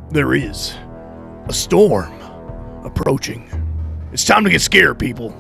There is a storm approaching. It's time to get scared, people.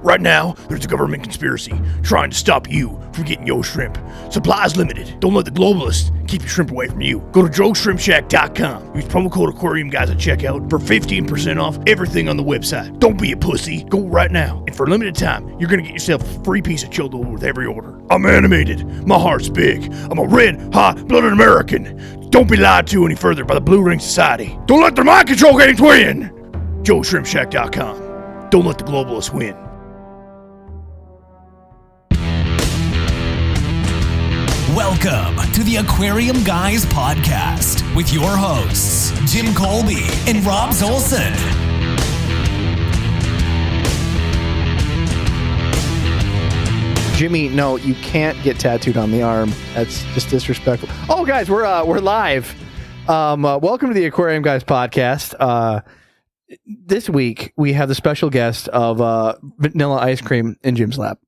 Right now, there's a government conspiracy trying to stop you from getting your shrimp. Supplies limited. Don't let the globalists keep your shrimp away from you. Go to JoeShrimpShack.com. Use promo code Aquarium Guys at checkout for 15% off everything on the website. Don't be a pussy. Go right now. And for a limited time, you're going to get yourself a free piece of chilled with every order. I'm animated. My heart's big. I'm a red, hot-blooded American. Don't be lied to any further by the Blue Ring Society. Don't let their mind control game win. JoeShrimpShack.com. Don't let the globalists win. Welcome to the Aquarium Guys podcast with your hosts, Jim Colby and Rob Zolson. Jimmy, no, you can't get tattooed on the arm. That's just disrespectful. Oh, guys, we're live. Welcome to the Aquarium Guys podcast. This week we have the special guest of vanilla ice cream in Jim's lap.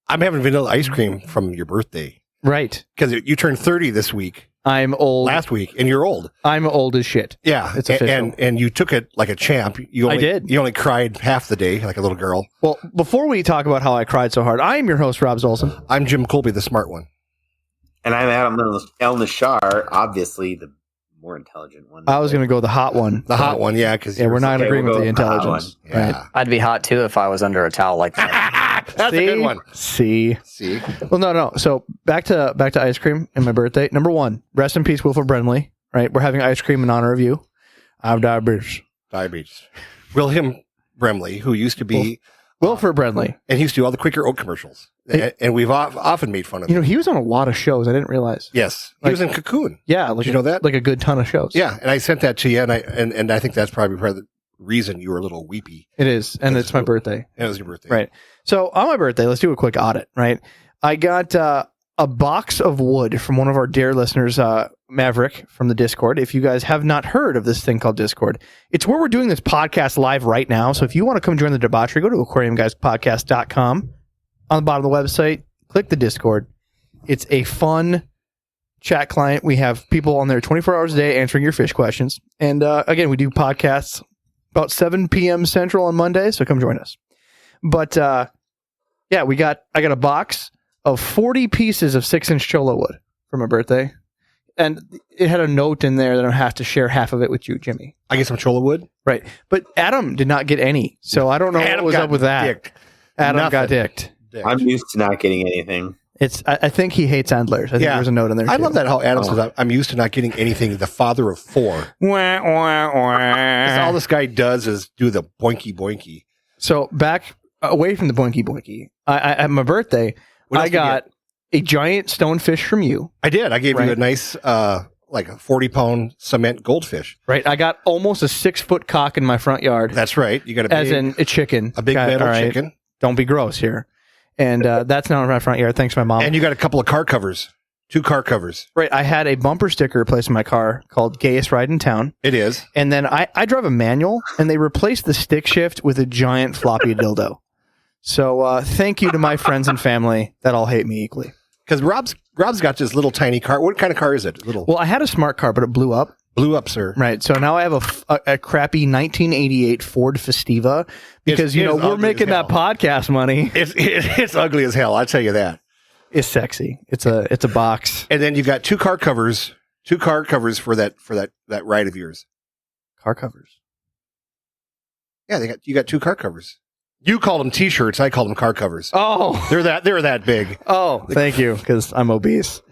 I'm having vanilla ice cream from your birthday. Right. Because you turned 30 this week. I'm old. Last week, and you're old. I'm old as shit. Yeah. It's official. And you took it like a champ. I did. You only cried half the day, like a little girl. Well, before we talk about how I cried so hard, I am your host, Rob Zolson. I'm Jim Colby, the smart one. And I'm Adam El Nashar, obviously the more intelligent one. I was going to go the hot one. The hot one, yeah. Because we're not agreeing with the intelligence. Yeah. Right. I'd be hot too if I was under a towel like that. That's a good one. See. Well, no. So back to ice cream and my birthday. Number one, rest in peace, Wilford Brimley. Right, we're having ice cream in honor of you. I have diabetes. William Brimley, who used to be Wilford Brimley, and he used to do all the Quaker Oat commercials, and we've often made fun of him. You know, he was on a lot of shows. I didn't realize. Yes, he was in Cocoon. Yeah, did you know that? Like a good ton of shows. Yeah, and I sent that to you, and I think that's probably part of the reason you were a little weepy. It is, and it's my birthday. It was your birthday, right? So on my birthday, let's do a quick audit. Right, I got a box of wood from one of our dear listeners, Maverick from the Discord. If you guys have not heard of this thing called Discord, it's where we're doing this podcast live right now. So if you want to come join the debauchery, go to aquariumguyspodcast.com. On the bottom of the website, click the Discord. It's a fun chat client. We have people on there 24 hours a day answering your fish questions. And again, we do podcasts about 7 p.m. Central on Monday, so come join us. But yeah, I got a box of 40 pieces of 6-inch cholo wood for my birthday. And it had a note in there that I have to share half of it with you, Jimmy. I get some cholo wood. Right. But Adam did not get any. So I don't know what was up with that. Adam got dicked. I'm used to not getting anything. I think he hates Endlers. I think there's a note in there. I love that how Adam says, I'm used to not getting anything. The father of four. Wah, wah, wah. All this guy does is do the boinky boinky. So back away from the boinky boinky, at my birthday, I got a giant stonefish from you. I did. I gave you a nice, like a 40-pound cement goldfish. Right. I got almost a 6-foot cock in my front yard. That's right. You got as in a chicken. A big metal chicken. Don't be gross here. And that's now in my front yard. Thanks to my mom. And you got a couple of car covers. 2 car covers. Right. I had a bumper sticker replaced in my car called Gayest Ride in Town. It is. And then I drive a manual, and they replaced the stick shift with a giant floppy dildo. So thank you to my friends and family that all hate me equally. Because Rob's got this little tiny car. What kind of car is it? Well, I had a smart car, but it blew up. Blew up, sir. Right. So now I have a crappy 1988 Ford Festiva because, we're making that podcast money. It's ugly as hell. I'll tell you that. It's sexy. It's a box. And then you got 2 car covers. 2 car covers for that ride of yours. Car covers. Yeah, you got 2 car covers. You call them T-shirts. I call them car covers. Oh, they're that big. Oh, thank you, because I'm obese.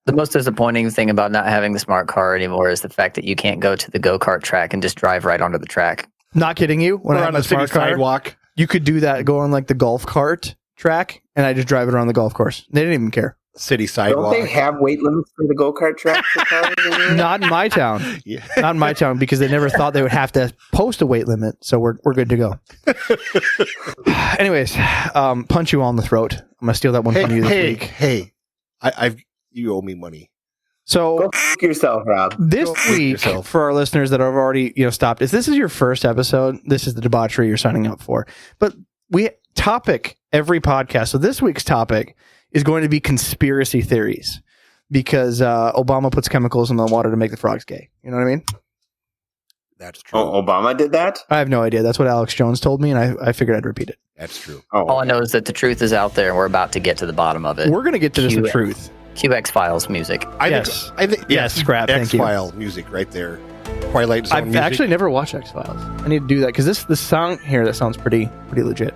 The most disappointing thing about not having the smart car anymore is the fact that you can't go to the go-kart track and just drive right onto the track. Not kidding you. When I had on the smart car sidewalk, you could do that. Go on like the golf cart track, and I just drive it around the golf course. They didn't even care. City sidewalk. Don't they have weight limits for the go-kart track for cars? Not in my town. Yeah. Not in my town, because they never thought they would have to post a weight limit. So we're good to go. Anyways, punch you all in the throat. I'm gonna steal that one from you this week. Hey, you owe me money. So go f*** yourself, Rob. This week, for our listeners that have already stopped, if this is your first episode, this is the debauchery you're signing up for. But we topic every podcast. So this week's topic is going to be conspiracy theories, because Obama puts chemicals in the water to make the frogs gay. You know what I mean? That's true. Oh, Obama did that? I have no idea. That's what Alex Jones told me, and I figured I'd repeat it. That's true. Oh, All I know is that the truth is out there, and we're about to get to the bottom of it. We're going to get to this in QX. truth. QX Files music. I think Yes, Scrap, thank you. X-File music right there. Twilight Zone I've music. actually never watched X-Files. I need to do that because this song here, that sounds pretty legit.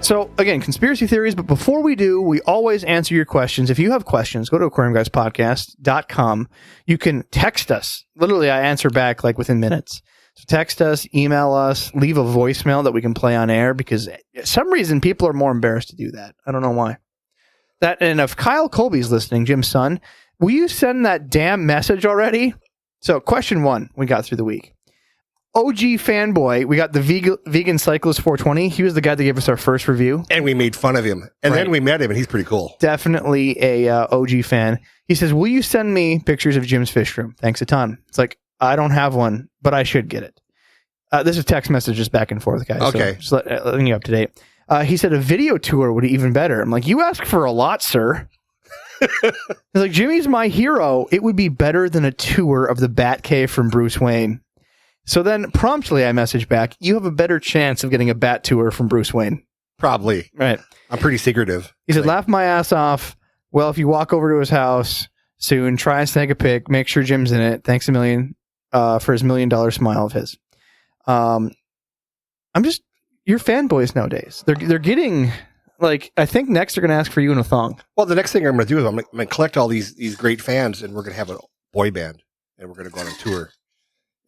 So, again, conspiracy theories, but before we do, we always answer your questions. If you have questions, go to aquariumguyspodcast.com. You can text us. Literally, I answer back like within minutes. So text us, email us, leave a voicemail that we can play on air because for some reason people are more embarrassed to do that. I don't know why. And if Kyle Colby's listening, Jim's son, will you send that damn message already? So, question 1 we got through the week. OG fanboy, we got the vegan cyclist 420. He was the guy that gave us our first review. And we made fun of him. And then we met him, and he's pretty cool. Definitely a OG fan. He says, will you send me pictures of Jim's fish room? Thanks a ton. It's like, I don't have one, but I should get it. This is text messages back and forth, guys. Okay. So just letting you up to date. He said a video tour would be even better. I'm like, you ask for a lot, sir. He's like, Jimmy's my hero. It would be better than a tour of the Batcave from Bruce Wayne. So then promptly I message back, you have a better chance of getting a bat tour from Bruce Wayne. Probably. Right. I'm pretty secretive. He said, laugh my ass off. Well, if you walk over to his house soon, try and snag a pic. Make sure Jim's in it. Thanks a million for his $1 million smile of his. You're fanboys nowadays. They're getting, like, I think next they're going to ask for you in a thong. Well, the next thing I'm going to do is I'm going to collect all these great fans, and we're going to have a boy band, and we're going to go on a tour,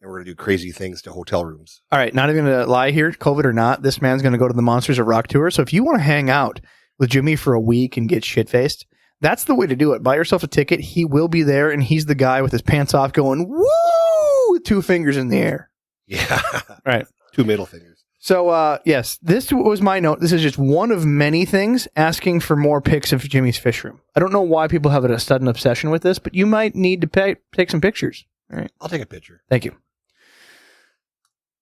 and we're going to do crazy things to hotel rooms. All right, not even going to lie here, COVID or not, this man's going to go to the Monsters of Rock tour. So if you want to hang out with Jimmy for a week and get shit-faced, that's the way to do it. Buy yourself a ticket. He will be there, and he's the guy with his pants off going, woo, with 2 fingers in the air. Yeah. Right. 2 middle fingers. So, yes, this was my note. This is just one of many things asking for more pics of Jimmy's fish room. I don't know why people have a sudden obsession with this, but you might need to take some pictures. All right. I'll take a picture. Thank you.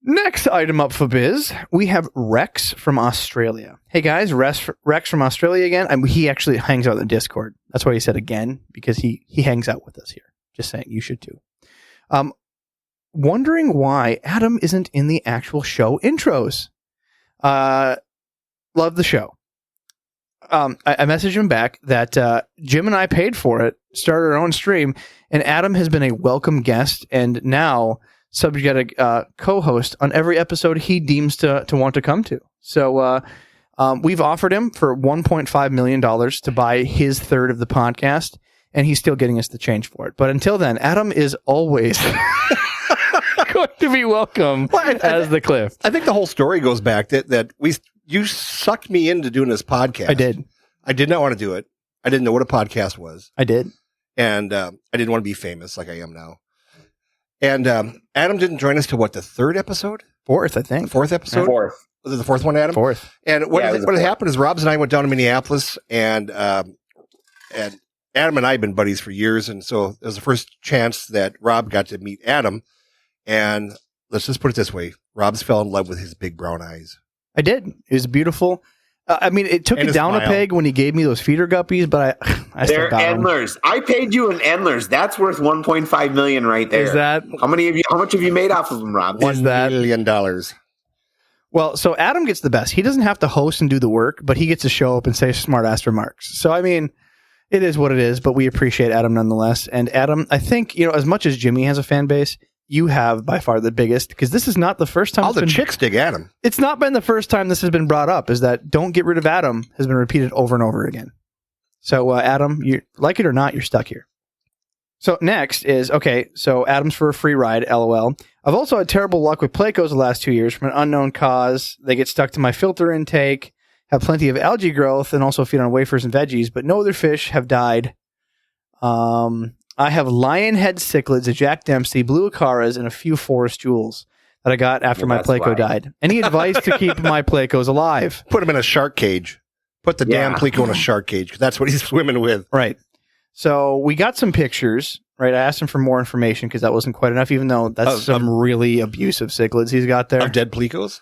Next item up for biz, we have Rex from Australia. Hey, guys, Rex from Australia again. He actually hangs out in the Discord. That's why he said again, because he hangs out with us here. Just saying, you should too. Wondering why Adam isn't in the actual show intros. Love the show. I messaged him back that Jim and I paid for it, started our own stream, and Adam has been a welcome guest and now subject co-host on every episode he deems to want to come to. So we've offered him for $1.5 million to buy his third of the podcast, and he's still getting us the change for it. But until then, Adam is always going to be welcome as the Cliff. I think the whole story goes back that you sucked me into doing this podcast. I did. I did not want to do it. I didn't know what a podcast was. I did. And I didn't want to be famous like I am now. And Adam didn't join us till what, the 3rd episode? 4th, I think. 4th episode? 4th. Was it the 4th one, Adam? 4th. And what Yeah, had happened is Robs and I went down to Minneapolis, and Adam and I have been buddies for years. And so it was the first chance that Rob got to meet Adam. And let's just put it this way. Robs fell in love with his big brown eyes. I did. It was beautiful. It took And it a down smile. a peg when he gave me those feeder guppies, but I still They're got them. endlers. I paid you in endlers. That's worth $1.5 million right there. Is that? How much have you made off of them, Rob? Is that- $1 million. Well, so Adam gets the best. He doesn't have to host and do the work, but he gets to show up and say smart ass remarks. So, I mean, it is what it is, but we appreciate Adam nonetheless. And Adam, I think, as much as Jimmy has a fan base, you have by far the biggest, because this is not the first time All the chicks dig Adam. It's not been the first time this has been brought up, is that don't get rid of Adam has been repeated over and over again. So, Adam, you like it or not, you're stuck here. So next is, so Adam's for a free ride, LOL. I've also had terrible luck with Plecos the last 2 years from an unknown cause. They get stuck to my filter intake, have plenty of algae growth, and also feed on wafers and veggies, but no other fish have died. I have lionhead cichlids, a Jack Dempsey, blue acaras, and a few forest jewels that I got after my That's Pleco why. died. Any advice to keep my Plecos alive? Put him in a shark cage. Put the damn Yeah. Pleco in a shark cage, because that's what he's swimming with. Right. So we got some pictures, right? I asked him for more information because that wasn't quite enough, even though that's some really abusive cichlids he's got there. Of dead Plecos?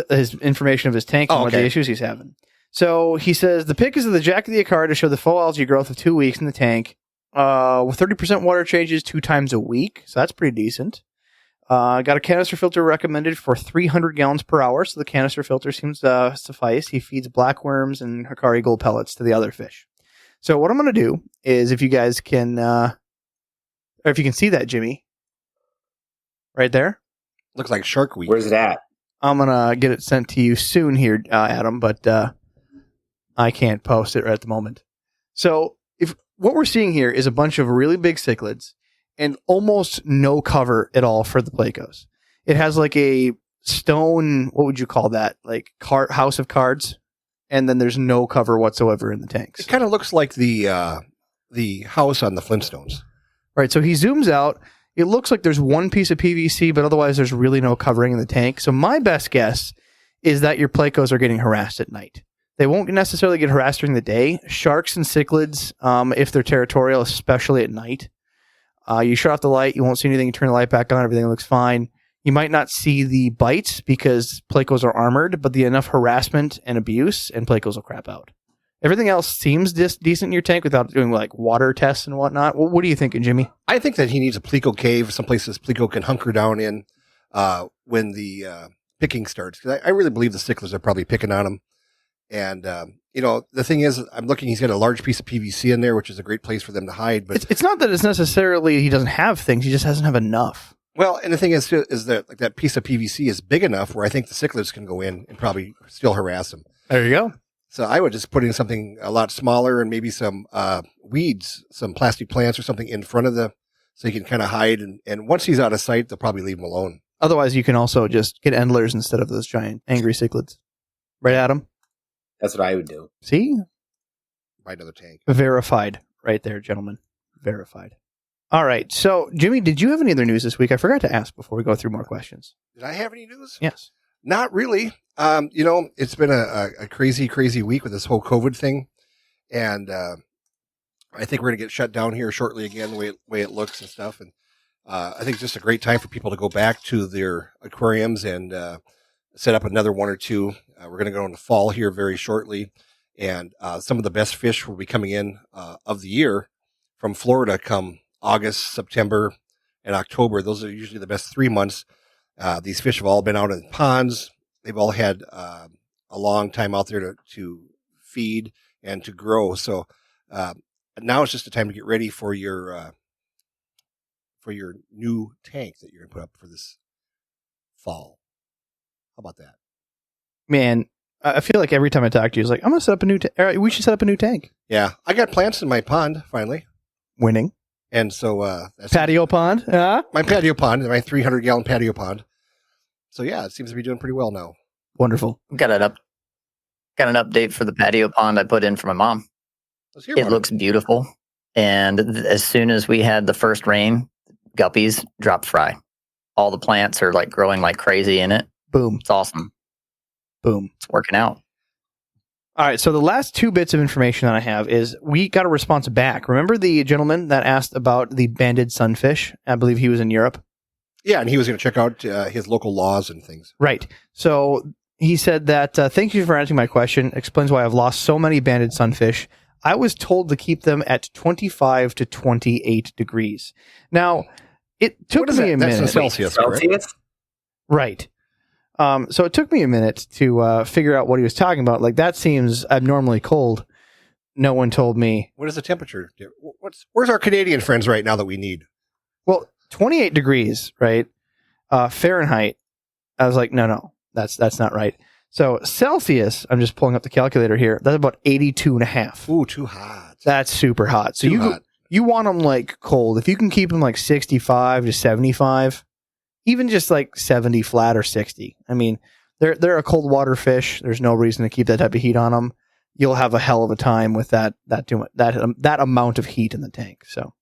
His information of his tank and Oh, what the okay. issues he's having. So he says the pic is of the Jack of the Acara to show the full algae growth of 2 weeks in the tank, with 30% water changes 2 times a week. So that's pretty decent. Got a canister filter recommended for 300 gallons per hour, so the canister filter seems to suffice. He feeds blackworms and Hikari gold pellets to the other fish. So what I'm going to do is, if you guys can, or if you can see that, Jimmy, right there, Looks like shark week. Where's it at? I'm going to get it sent to you soon here, Adam, but I can't post it right at the moment. So if what we're seeing here is a bunch of really big cichlids and almost no cover at all for the plecos. It has like a stone, what would you call that? Like house of cards, and then there's no cover whatsoever in the tanks. It kind of looks like the house on the Flintstones. Right, so he zooms out. It looks like there's one piece of PVC, but otherwise there's really no covering in the tank. So my best guess is that your plecos are getting harassed at night. They won't necessarily get harassed during the day. Sharks and cichlids, if they're territorial, especially at night, you shut off the light, you won't see anything, you turn the light back on, everything looks fine. You might not see the bites because plecos are armored, but the enough harassment and abuse, and plecos will crap out. Everything else seems decent in your tank without doing like water tests and whatnot. What are you thinking, Jimmy? I think that he needs a pleco cave, someplace this pleco can hunker down in when the picking starts. Because I really believe the cichlids are probably picking on him. And, the thing is, I'm looking, he's got a large piece of PVC in there, which is a great place for them to hide. But It's not that it's necessarily he doesn't have things, he just doesn't have enough. well, and the thing is that like that piece of PVC is big enough where I think the cichlids can go in and probably still harass him. There you go. So I would just put in something a lot smaller and maybe some weeds, some plastic plants or something in front of so he can kind of hide. And once he's out of sight, they'll probably leave him alone. Otherwise, you can also just get endlers instead of those giant angry cichlids. Right, Adam? That's what I would do. See? Buy another tank. Verified right there, gentlemen. Verified. All right. So, Jimmy, did you have any other news this week? I forgot to ask before we go through more questions. Did I have any news? Yes. Not really. It's been a crazy, crazy week with this whole COVID thing. And I think we're going to get shut down here shortly again, the way it looks and stuff. And I think it's just a great time for people to go back to their aquariums and set up another one or two. We're going to go into fall here very shortly. And some of the best fish will be coming in of the year from Florida come August, September, and October. Those are usually the best 3 months. These fish have all been out in ponds. They've all had a long time out there to feed and to grow. So now it's just the time to get ready for your new tank that you're going to put up for this fall. How about that? Man, I feel like every time I talk to you, it's like, I'm going to set up a new tank. We should set up a new tank. Yeah, I got plants in my pond finally. Winning. And so that's Patio pond. my patio pond, my 300-gallon patio pond. So yeah, it seems to be doing pretty well now. Wonderful. Got an update for the patio pond I put in for my mom. Let's hear It about looks beautiful. And as soon as we had the first rain, guppies dropped fry. All the plants are like growing like crazy in it. Boom. It's awesome. Boom. It's working out. All right, so the last two bits of information that I have is we got a response back. Remember the gentleman that asked about the banded sunfish? I believe he was in Europe. Yeah, and he was going to check out his local laws and things. Right. So he said that, thank you for answering my question. Explains why I've lost so many banded sunfish. I was told to keep them at 25 to 28 degrees. Now, it took me a That's in minute. Celsius, correct? Celsius? Right. So it took me a minute to figure out what he was talking about. Like, that seems abnormally cold. No one told me. What is the temperature? Where's our Canadian friends right now that we need? Well, 28 degrees, right? Fahrenheit. I was like, no, that's not right. So Celsius, I'm just pulling up the calculator here. That's about 82 and a half. Ooh, too hot. That's super hot. So Too hot. you want them like cold. If you can keep them like 65 to 75, even just like 70 flat or 60. I mean, they're a cold water fish. There's no reason to keep that type of heat on them. You'll have a hell of a time with that amount of heat in the tank. So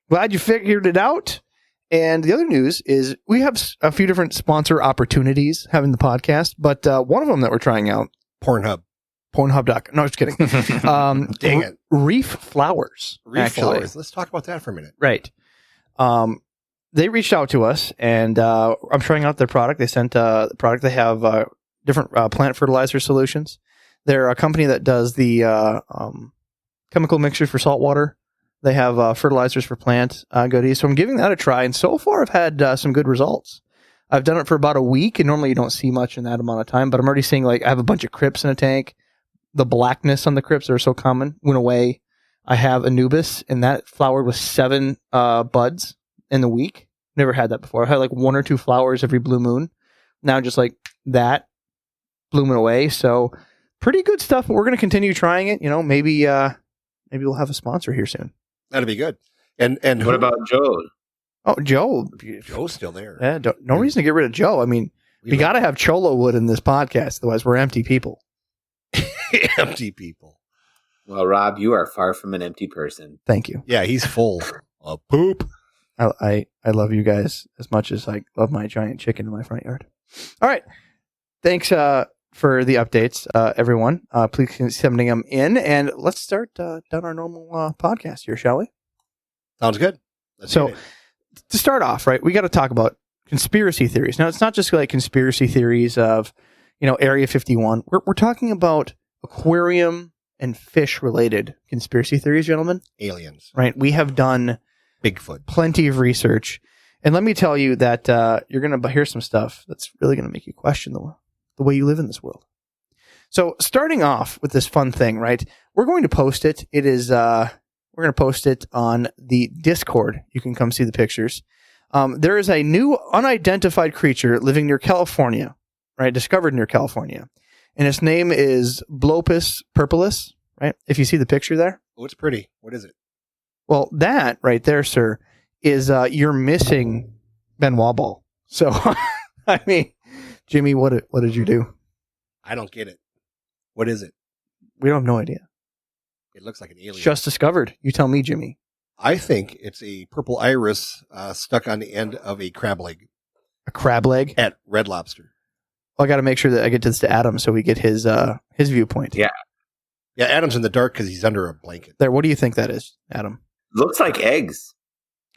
glad you figured it out. And the other news is we have a few different sponsor opportunities having the podcast, but one of them that we're trying out, Pornhub. Pornhub.com. No, just kidding. Dang it. Reef Flowers. Reef actually. flowers. Let's talk about that for a minute. Right. They reached out to us, and I'm trying out their product. They sent the product. They have different plant fertilizer solutions. They're a company that does the chemical mixtures for saltwater. They have fertilizers for plant goodies. So I'm giving that a try, and so far I've had some good results. I've done it for about a week, and normally you don't see much in that amount of time, but I'm already seeing, like, I have a bunch of crypts in a tank. The blackness on the crypts that are so common went away. I have Anubis, and that flowered with 7 buds in the week. Never had that before. I had like 1 or 2 flowers every blue moon. Now just like that blooming away. So pretty good stuff. We're going to continue trying it. You know, maybe we'll have a sponsor here soon. That'd be good. And What about Joe? Oh, Joe. Joe's still there? Yeah, no reason to get rid of Joe. I mean, we got to have Cholo wood in this podcast. Otherwise, we're empty people. Empty people. Well, Rob, you are far from an empty person. Thank you. Yeah, he's full of poop. I love you guys as much as I love my giant chicken in my front yard. All right. Thanks for the updates, everyone. Please keep sending them in, and let's start down our normal podcast here, shall we? Sounds good. Let's So, get it. to start off, right, we got to talk about conspiracy theories. Now, it's not just like conspiracy theories of, Area 51. We're talking about aquarium and fish related conspiracy theories, gentlemen. Aliens, Right? We have done Bigfoot. plenty of research, and let me tell you that you're going to hear some stuff that's really going to make you question the way you live in this world. So, starting off with this fun thing, right? We're going to post it. It is we're going to post it on the Discord. You can come see the pictures. There is a new unidentified creature living near California, right? Discovered near California. And its name is Blopus purpurus, right? If you see the picture there. Oh, it's pretty. What is it? Well, that right there, sir, is you're missing Benoit ball. So, I mean, Jimmy, what did you do? I don't get it. What is it? We don't have no idea. It looks like an alien. It's just discovered. You tell me, Jimmy. I think it's a purple iris stuck on the end of a crab leg A crab leg. at Red Lobster. Well, I got to make sure that I get this to Adam so we get his viewpoint. Yeah. Yeah, Adam's in the dark because he's under a blanket. There. What do you think that is, Adam? Looks like eggs.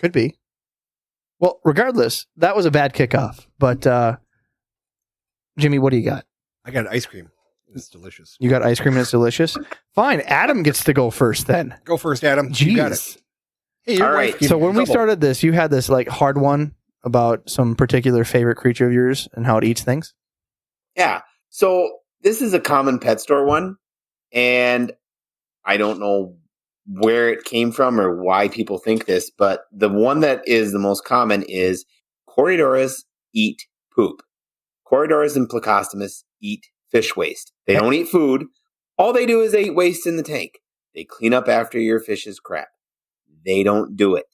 Could be. Well, regardless, that was a bad kickoff. But Jimmy, what do you got? I got ice cream. It's delicious. You got ice cream and it's delicious. Fine. Adam gets to go first then. Go first, Adam. You got it. Jeez. Hey, your All wife right. gave So you when we trouble. started this, you had this like hard one about some particular favorite creature of yours and how it eats things. Yeah. So this is a common pet store one, and I don't know where it came from or why people think this, but the one that is the most common is Corydoras eat poop. Corydoras and Plecostomus eat fish waste. They don't eat food. All they do is they eat waste in the tank. They clean up after your fish's crap. They don't do it.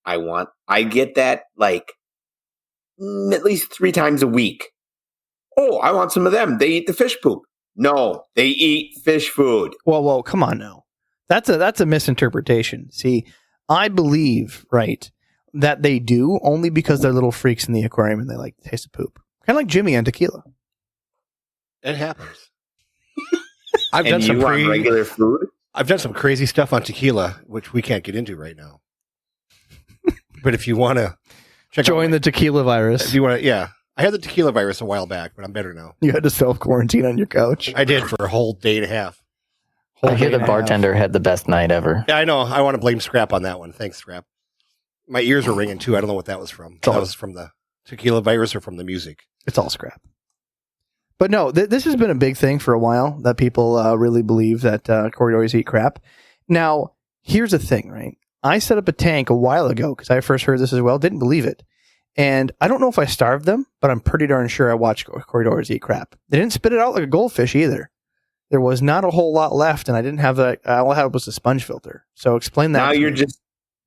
I get that like at least 3 times a week. Oh, I want some of them. They eat the fish poop. No, they eat fish food. Whoa, come on now. That's a misinterpretation. See, I believe, right, that they do only because they're little freaks in the aquarium and they like the taste of poop. Kind of like Jimmy and tequila. It happens. I've And done some you want regular food? I've done some crazy stuff on tequila, which we can't get into right now. But if you want to Join the tequila virus. if you want to, yeah, I had the tequila virus a while back, but I'm better now. You had to self-quarantine on your couch. I did for a whole day and a half. I hear the day and a half. bartender had the best night ever. Yeah, I know. I want to blame Scrap on that one. Thanks, Scrap. My ears were ringing too. I don't know what that was from. all- That was from the tequila virus or from the music. It's all scrap. But no, this has been a big thing for a while that people really believe that corridors eat crap. Now, here's the thing, right? I set up a tank a while ago because I first heard this as well. Didn't believe it. And I don't know if I starved them, but I'm pretty darn sure I watched corridors eat crap. They didn't spit it out like a goldfish either. There was not a whole lot left, and I didn't have all I had was a sponge filter. So explain that. Now to you're me. just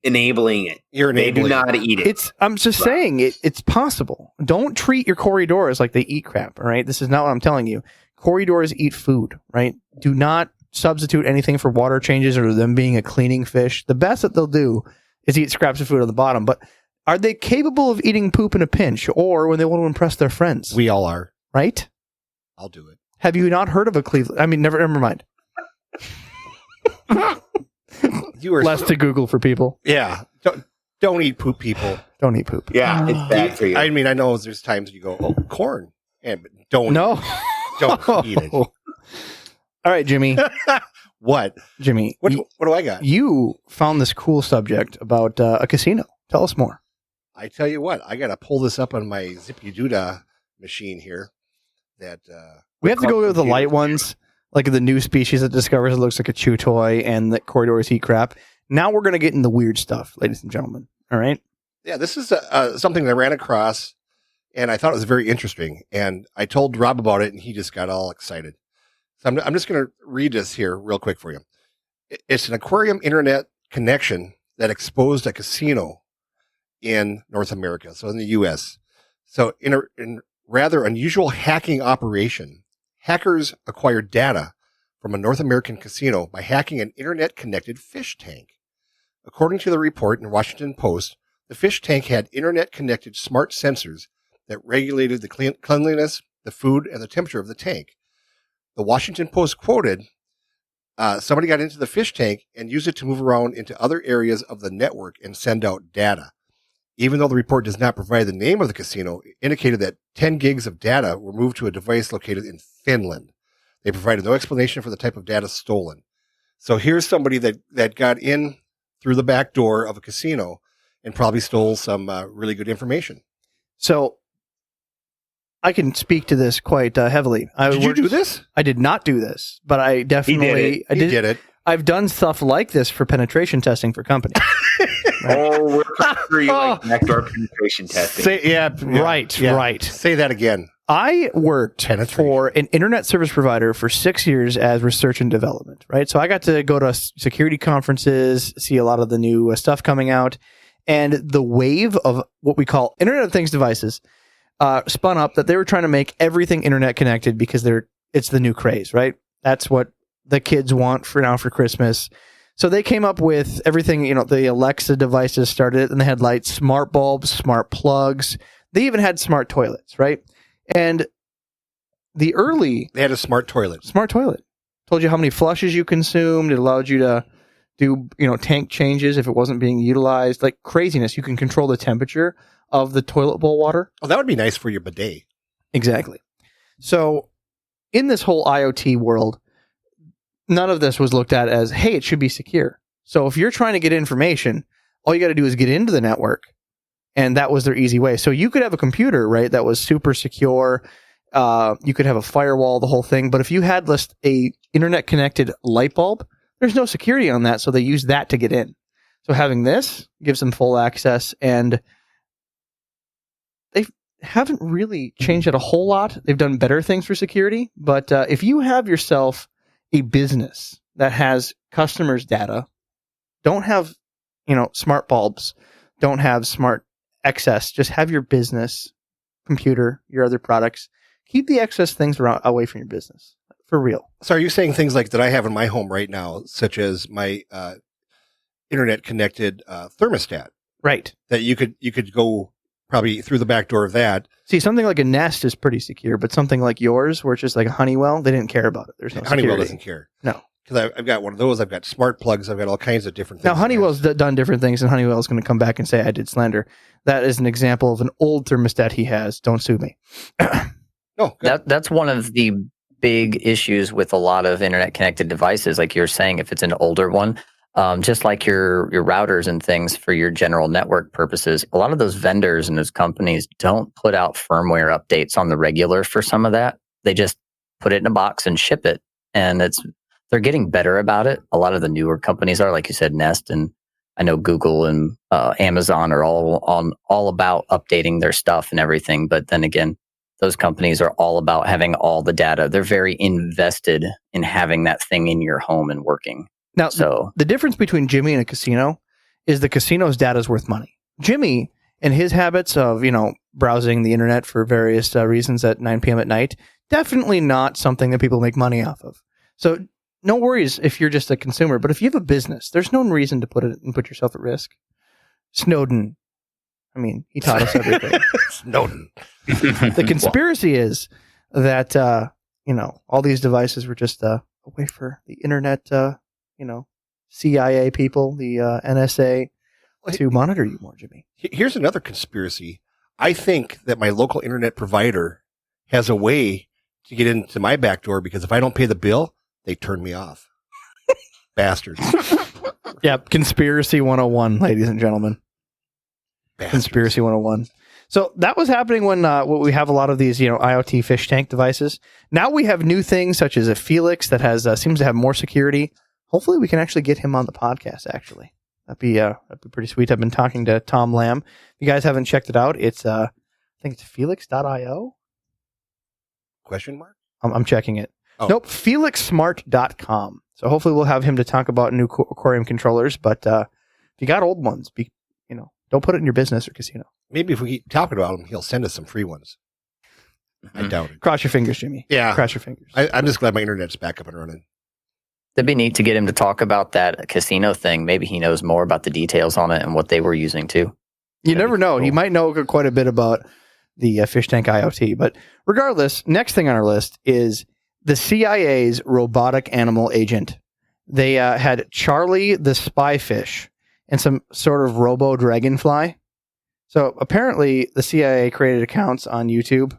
enabling it. You're They do enabling. not eat it. I'm just saying it's possible. Don't treat your corridors like they eat crap. All right. This is not what I'm telling you. Corridors eat food, right? Do not substitute anything for water changes or them being a cleaning fish. The best that they'll do is eat scraps of food on the bottom. But are they capable of eating poop in a pinch or when they want to impress their friends? We all are. Right? I'll do it. Have you not heard of a Cleveland? I mean, never mind. You are Less to Google for people. Yeah. Don't eat poop, people. Don't eat poop. Yeah, it's bad for you. I mean, I know there's times you go, oh, corn. Yeah, but don't. No. Don't eat it. All right, Jimmy. What? Jimmy. What do I got? You found this cool subject about a casino. Tell us more. I tell you what, I got to pull this up on my Zippy Doodah machine here. That We have to go with the light ones, like the new species that discovers it looks like a chew toy and that corridors eat crap. Now we're going to get in the weird stuff, ladies and gentlemen. All right. Yeah, this is something that I ran across, and I thought it was very interesting. And I told Rob about it, and he just got all excited. So I'm just going to read this here real quick for you. It's an aquarium internet connection that exposed a casino in North America, so in the U.S. So in a rather unusual hacking operation, hackers acquired data from a North American casino by hacking an internet-connected fish tank. According to the report in the Washington Post, the fish tank had internet-connected smart sensors that regulated the cleanliness, the food, and the temperature of the tank. The Washington Post quoted, somebody got into the fish tank and used it to move around into other areas of the network and send out data. Even though the report does not provide the name of the casino, it indicated that 10 gigs of data were moved to a device located in Finland. They provided no explanation for the type of data stolen. So here's somebody that got in through the back door of a casino and probably stole some really good information. So I can speak to this quite heavily. Did you do this? I did not do this, but I definitely He did it. I've done stuff like this for penetration testing for companies. Oh, we're pretty sure you like backdoor penetration testing. Right. Say that again. I worked Penetration. for an internet service provider for 6 years as research and development, right? So I got to go to security conferences, see a lot of the new stuff coming out, and the wave of what we call Internet of Things devices spun up that they were trying to make everything internet connected because it's the new craze, right? That's what the kids want for Christmas. So they came up with everything, the Alexa devices started it, and they had lights, smart bulbs, smart plugs. They even had smart toilets, right? And they had a smart toilet. Told you how many flushes you consumed. It allowed you to do, tank changes if it wasn't being utilized. Like craziness. You can control the temperature of the toilet bowl water. Oh, that would be nice for your bidet. Exactly. So in this whole IoT world, none of this was looked at as, hey, it should be secure. So if you're trying to get information, all you got to do is get into the network. And that was their easy way. So you could have a computer, right, that was super secure. You could have a firewall, the whole thing. But if you had a internet connected light bulb, there's no security on that. So they use that to get in. So having this gives them full access. And they haven't really changed it a whole lot. They've done better things for security. But if you have yourself a business that has customers' data, don't have, smart bulbs, don't have smart excess, just have your business computer, your other products, keep the excess things away from your business for real. So are you saying things like that I have in my home right now, such as my internet connected thermostat, right? That you could go probably through the back door of that. See, something like a Nest is pretty secure, but something like yours, where it's just like a Honeywell, they didn't care about it. There's no Honeywell security. doesn't care. No. Because I've got one of those. I've got smart plugs. I've got all kinds of different things. Now, Honeywell's done different things, and Honeywell's going to come back and say, I did slander. That is an example of an old thermostat he has. Don't sue me. No. That's one of the big issues with a lot of internet connected devices. Like you're saying, if it's an older one, just like your routers and things for your general network purposes, a lot of those vendors and those companies don't put out firmware updates on the regular for some of that. They just put it in a box and ship it. And they're getting better about it. A lot of the newer companies are, like you said, Nest, and I know Google and Amazon are all about updating their stuff and everything. But then again, those companies are all about having all the data. They're very invested in having that thing in your home and working. Now, the difference between Jimmy and a casino is the casino's data is worth money. Jimmy and his habits of, browsing the internet for various reasons at 9 p.m. at night, definitely not something that people make money off of. So no worries if you're just a consumer, but if you have a business, there's no reason to put yourself at risk. Snowden, he taught us everything. Snowden. The conspiracy is that all these devices were just a way for the internet, CIA people, the NSA, to monitor you more, Jimmy. Here's another conspiracy. I think that my local internet provider has a way to get into my back door because if I don't pay the bill, they turn me off. Bastards. Yep. Conspiracy 101, ladies and gentlemen. Conspiracy 101. So that was happening when we have a lot of these, IoT fish tank devices. Now we have new things such as a Felix that has seems to have more security. Hopefully, we can actually get him on the podcast. Actually, that'd be pretty sweet. I've been talking to Tom Lamb. If you guys haven't checked it out, it's I think it's Felix.io. Question mark? I'm checking it. Oh. Nope, FelixSmart.com. So hopefully we'll have him to talk about new aquarium controllers. But if you got old ones, don't put it in your business or casino. Maybe if we keep talking about him, he'll send us some free ones. I doubt it. Cross your fingers, Jimmy. Yeah. Cross your fingers. I'm just glad my internet's back up and running. It'd be neat to get him to talk about that casino thing. Maybe he knows more about the details on it and what they were using too. You That'd never be know. cool. He might know quite a bit about the fish tank IoT. But regardless, next thing on our list is the CIA's robotic animal agent. They had Charlie the spy fish and some sort of robo dragonfly. So apparently the CIA created accounts on YouTube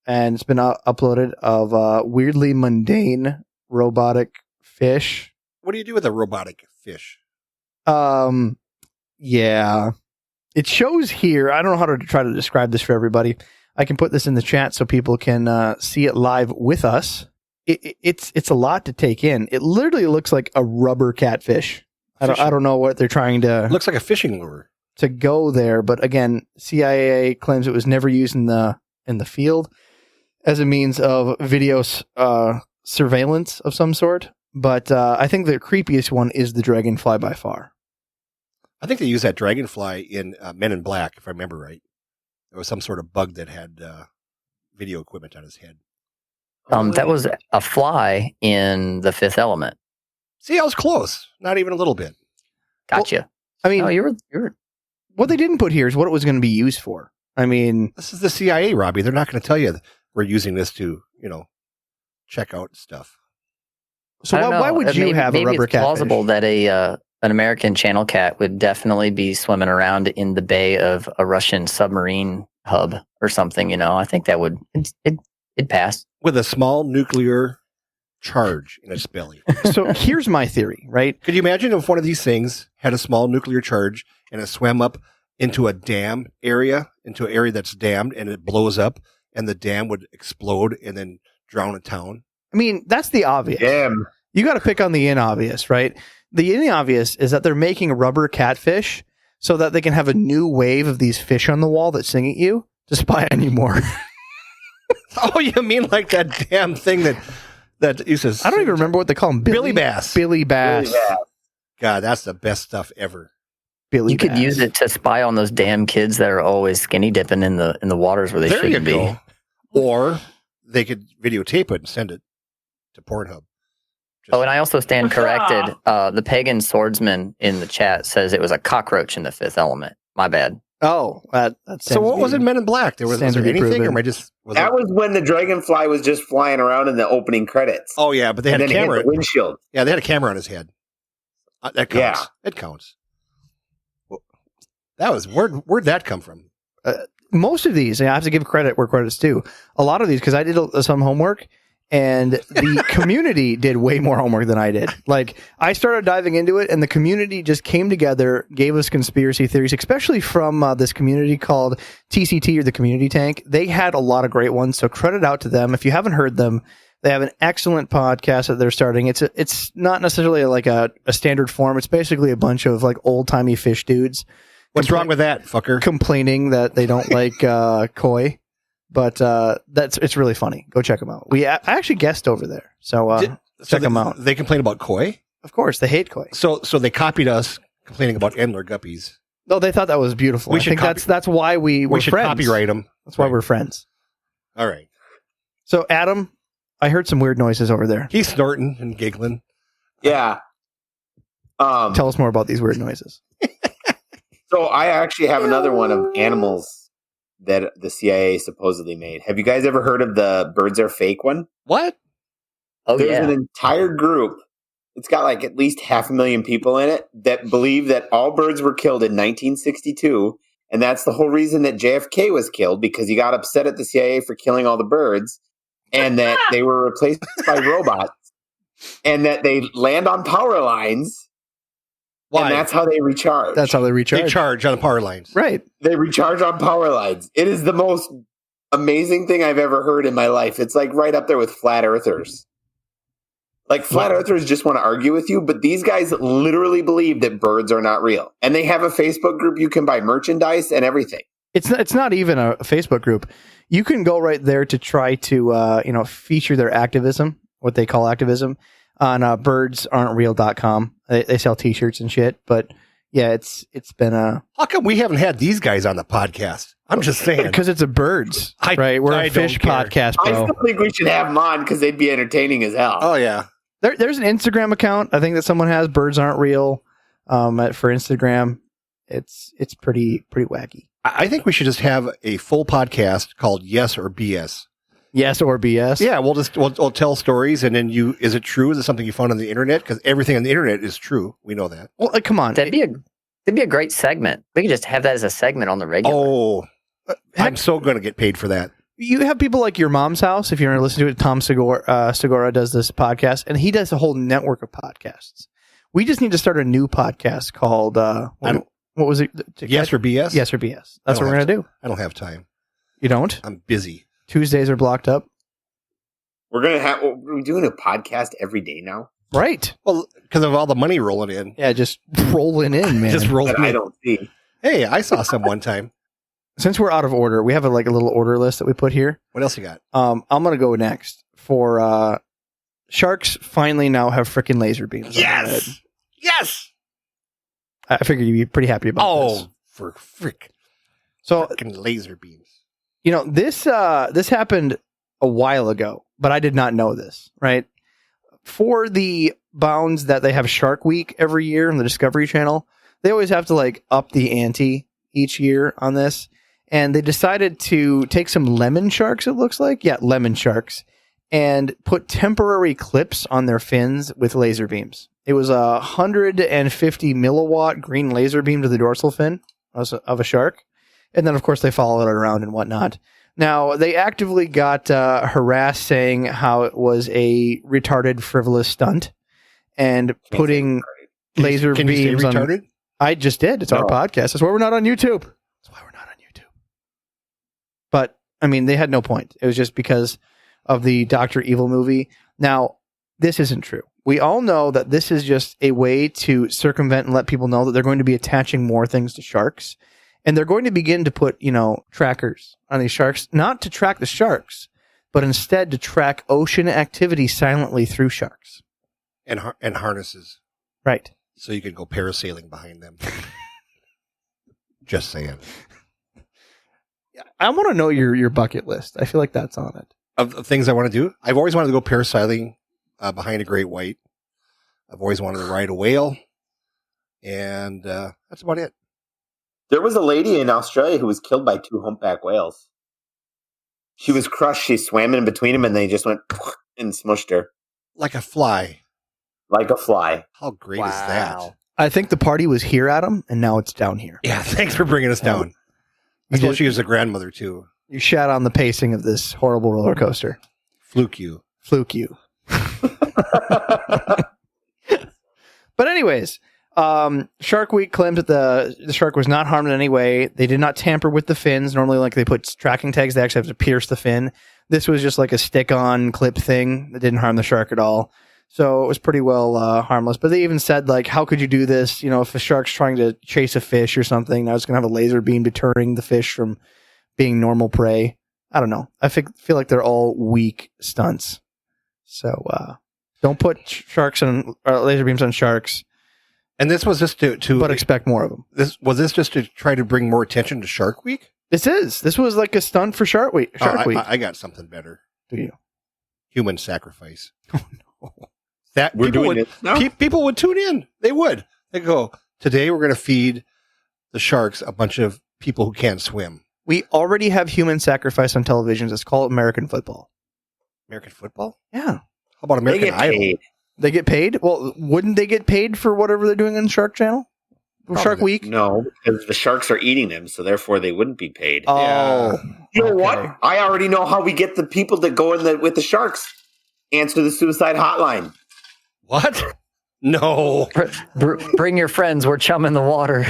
and it's been uploaded of weirdly mundane robotic fish. What do you do with a robotic fish? Yeah. It shows here. I don't know how to try to describe this for everybody. I can put this in the chat so people can see it live with us. It's a lot to take in. It literally looks like a rubber catfish. I don't know what they're trying to Looks like a fishing lure. to go there, but again, CIA claims it was never used in the field as a means of video surveillance of some sort. But I think the creepiest one is the dragonfly by far. I think they used that dragonfly in Men in Black, if I remember right. There was some sort of bug that had video equipment on his head. That was a fly in The Fifth Element. See, I was close. Not even a little bit. Gotcha. I mean, No, you were. what they didn't put here is what it was going to be used for. I mean, This is the CIA, Robbie. They're not going to tell you we're using this to, check out stuff. so I don't why know. would you have a maybe rubber it's plausible catfish? that an American channel cat would definitely be swimming around in the bay of a Russian submarine hub or something. I think that would it'd pass. With a small nuclear charge in its belly. So here's my theory, right? Could you imagine if one of these things had a small nuclear charge and it swam up into a dam area, into an area that's dammed, and it blows up and the dam would explode and then drown a town? I mean, that's the obvious. Damn. You got to pick on the inobvious, right? The inobvious is that they're making rubber catfish so that they can have a new wave of these fish on the wall that sing at you to spy on you more. Oh, you mean like that damn thing that uses... I don't even remember what they call them. Billy Bass. Billy Bass. Really bad. God, that's the best stuff ever. Billy You could Bass. use it to spy on those damn kids that are always skinny dipping in the waters where they There you shouldn't be. go. Or they could videotape it and send it to Pornhub. Oh, and I also stand corrected. The pagan swordsman in the chat says it was a cockroach in The Fifth Element. My bad. Oh, that's So what was in Men in Black? Was Stands there to be anything, proven. or am I just... That was when the dragonfly was just flying around in the opening credits. Oh yeah, but they had and a then it hit camera. the windshield. Yeah, they had a camera on his head. That counts. Yeah. It counts. Well, that was where'd that come from? Most of these, I have to give credit where credit's due. A lot of these, because I did some homework, and the community did way more homework than I did. Like, I started diving into it, and the community just came together, gave us conspiracy theories, especially from this community called TCT, or the Community Tank. They had a lot of great ones, so credit out to them. If you haven't heard them, they have an excellent podcast that they're starting. It's not necessarily like a standard form. It's basically a bunch of like old-timey fish dudes What's wrong with that, fucker? complaining that they don't like koi. But it's really funny. Go check them out. I actually guest over there, so check them out. They complain about koi, Of course, they hate koi. so they copied us complaining about Endler guppies. No, they thought that was beautiful. We I should think copy- that's why we're We should friends. copyright them. That's why Right. we're friends. All right. So, Adam, I heard some weird noises over there. He's snorting and giggling. Yeah. Tell us more about these weird noises. So I actually have another one of animals that the CIA supposedly made. Have you guys ever heard of the birds are fake one? What? Oh, There's yeah. an entire group. It's got like at least 500,000 people in it that believe that all birds were killed in 1962. And that's the whole reason that JFK was killed, because he got upset at the CIA for killing all the birds, and that they were replaced by robots, and that they land on power lines Why? And that's how they recharge. That's how they recharge. They charge on the power lines. Right. They recharge on power lines. It is the most amazing thing I've ever heard in my life. It's like right up there with flat earthers. Like flat earthers just want to argue with you, but these guys literally believe that birds are not real. And they have a Facebook group. You can buy merchandise and everything. It's not even a Facebook group. You can go right there to try to feature their activism, what they call activism, on birdsaren'treal.com. They sell T-shirts and shit. But yeah, it's been a How come we haven't had these guys on the podcast? I'm just saying. because it's a birds, I- We're I a fish don't care. podcast, I bro. still think we should have them on because they'd be entertaining as hell. Oh yeah. There's an Instagram account I think that someone has. Birds Aren't Real for Instagram. It's pretty wacky. I think we should just have a full podcast called Yes or BS. Yes or BS. Yeah, we'll tell stories, and then is it true? Is it something you found on the internet? Because everything on the internet is true. We know that. Well, come on. That'd be a great segment. We could just have that as a segment on the regular. Oh, I'm so going to get paid for that. You have people like Your Mom's House. If you're going to listen to it, Tom Segura does this podcast, and he does a whole network of podcasts. We just need to start a new podcast called what was it? Yes or BS? Yes or BS. That's what we're going to do. I don't have time. You don't? I'm busy. Tuesdays are blocked up. We're doing a podcast every day now. Right. Well, because of all the money rolling in. Yeah, just rolling in, man. Just rolling That I in. don't see. Hey, I saw some one time. Since we're out of order, we have a little order list that we put here. What else you got? I'm going to go next for sharks finally now have freaking laser beams. on their head. Yes! I figured you'd be pretty happy about this. Oh, for frick. So, Fucking laser beams. this happened a while ago, but I did not know this, right? For the bounds that they have Shark Week every year on the Discovery Channel, they always have to up the ante each year on this. And they decided to take some lemon sharks, it looks like. Yeah, lemon sharks. And put temporary clips on their fins with laser beams. It was 150 milliwatt green laser beam to the dorsal fin of a shark. And then, of course, they followed it around and whatnot. Now, they actively got harassed saying how it was a retarded, frivolous stunt. And putting laser Can you beams say on... retarded? I just did. It's our podcast. That's why we're not on YouTube. That's why we're not on YouTube. But, I mean, they had no point. It was just because of the Dr. Evil movie. Now, this isn't true. We all know that this is just a way to circumvent and let people know that they're going to be attaching more things to sharks. And they're going to begin to put, trackers on these sharks, not to track the sharks, but instead to track ocean activity silently through sharks. And harnesses. Right. So you can go parasailing behind them. Just saying. I want to know your bucket list. I feel like that's on it. Of things I want to do, I've always wanted to go parasailing behind a great white. I've always wanted to ride a whale. And that's about it. There was a lady in Australia who was killed by 2 humpback whales. She was crushed. She swam in between them, and they just went and smushed her Like a fly. like a fly. How great is that? I think the party was here, Adam, and now it's down here. Yeah, thanks for bringing us down. I suppose she was a grandmother, too. You shat on the pacing of this horrible roller coaster. Fluke you. Fluke you. But anyways, Shark Week claims that the shark was not harmed in any way. They did not tamper with the fins. Normally, they put tracking tags, they actually have to pierce the fin. This was just like a stick-on clip thing that didn't harm the shark at all. So it was pretty well harmless. But they even said, how could you do this? If a shark's trying to chase a fish or something, now it's going to have a laser beam deterring the fish from being normal prey. I don't know. I feel like they're all weak stunts. So don't put sharks on laser beams on sharks. And this was just to But expect more of them. Was this just to try to bring more attention to Shark Week? This was like a stunt for Shark Week. Week. I got something better. Do you? Human sacrifice. Oh, no. That We're people doing would, it now? People would tune in. They would. They go, today we're going to feed the sharks a bunch of people who can't swim. We already have human sacrifice on televisions. It's called American football. American football? Yeah. How about They American get Idol? paid. They get paid? Well, wouldn't they get paid for whatever they're doing on Shark Channel? Shark Week? No, because the sharks are eating them, so therefore they wouldn't be paid. Oh. You know okay. what? I already know how we get the people that go in with the sharks. Answer the suicide hotline. What? No, Bring your friends. We're chumming the water.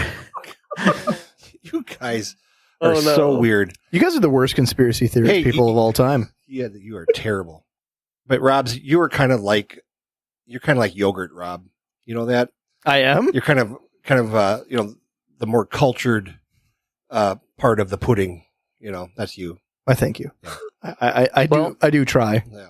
you guys are so weird. You guys are the worst conspiracy theorist people of all time. Yeah, you are terrible. But Rob's, you're kind of like yogurt, Rob. You know that? I am. You're kind of the more cultured part of the pudding. That's you. I thank you. Yeah. I do try. Yeah.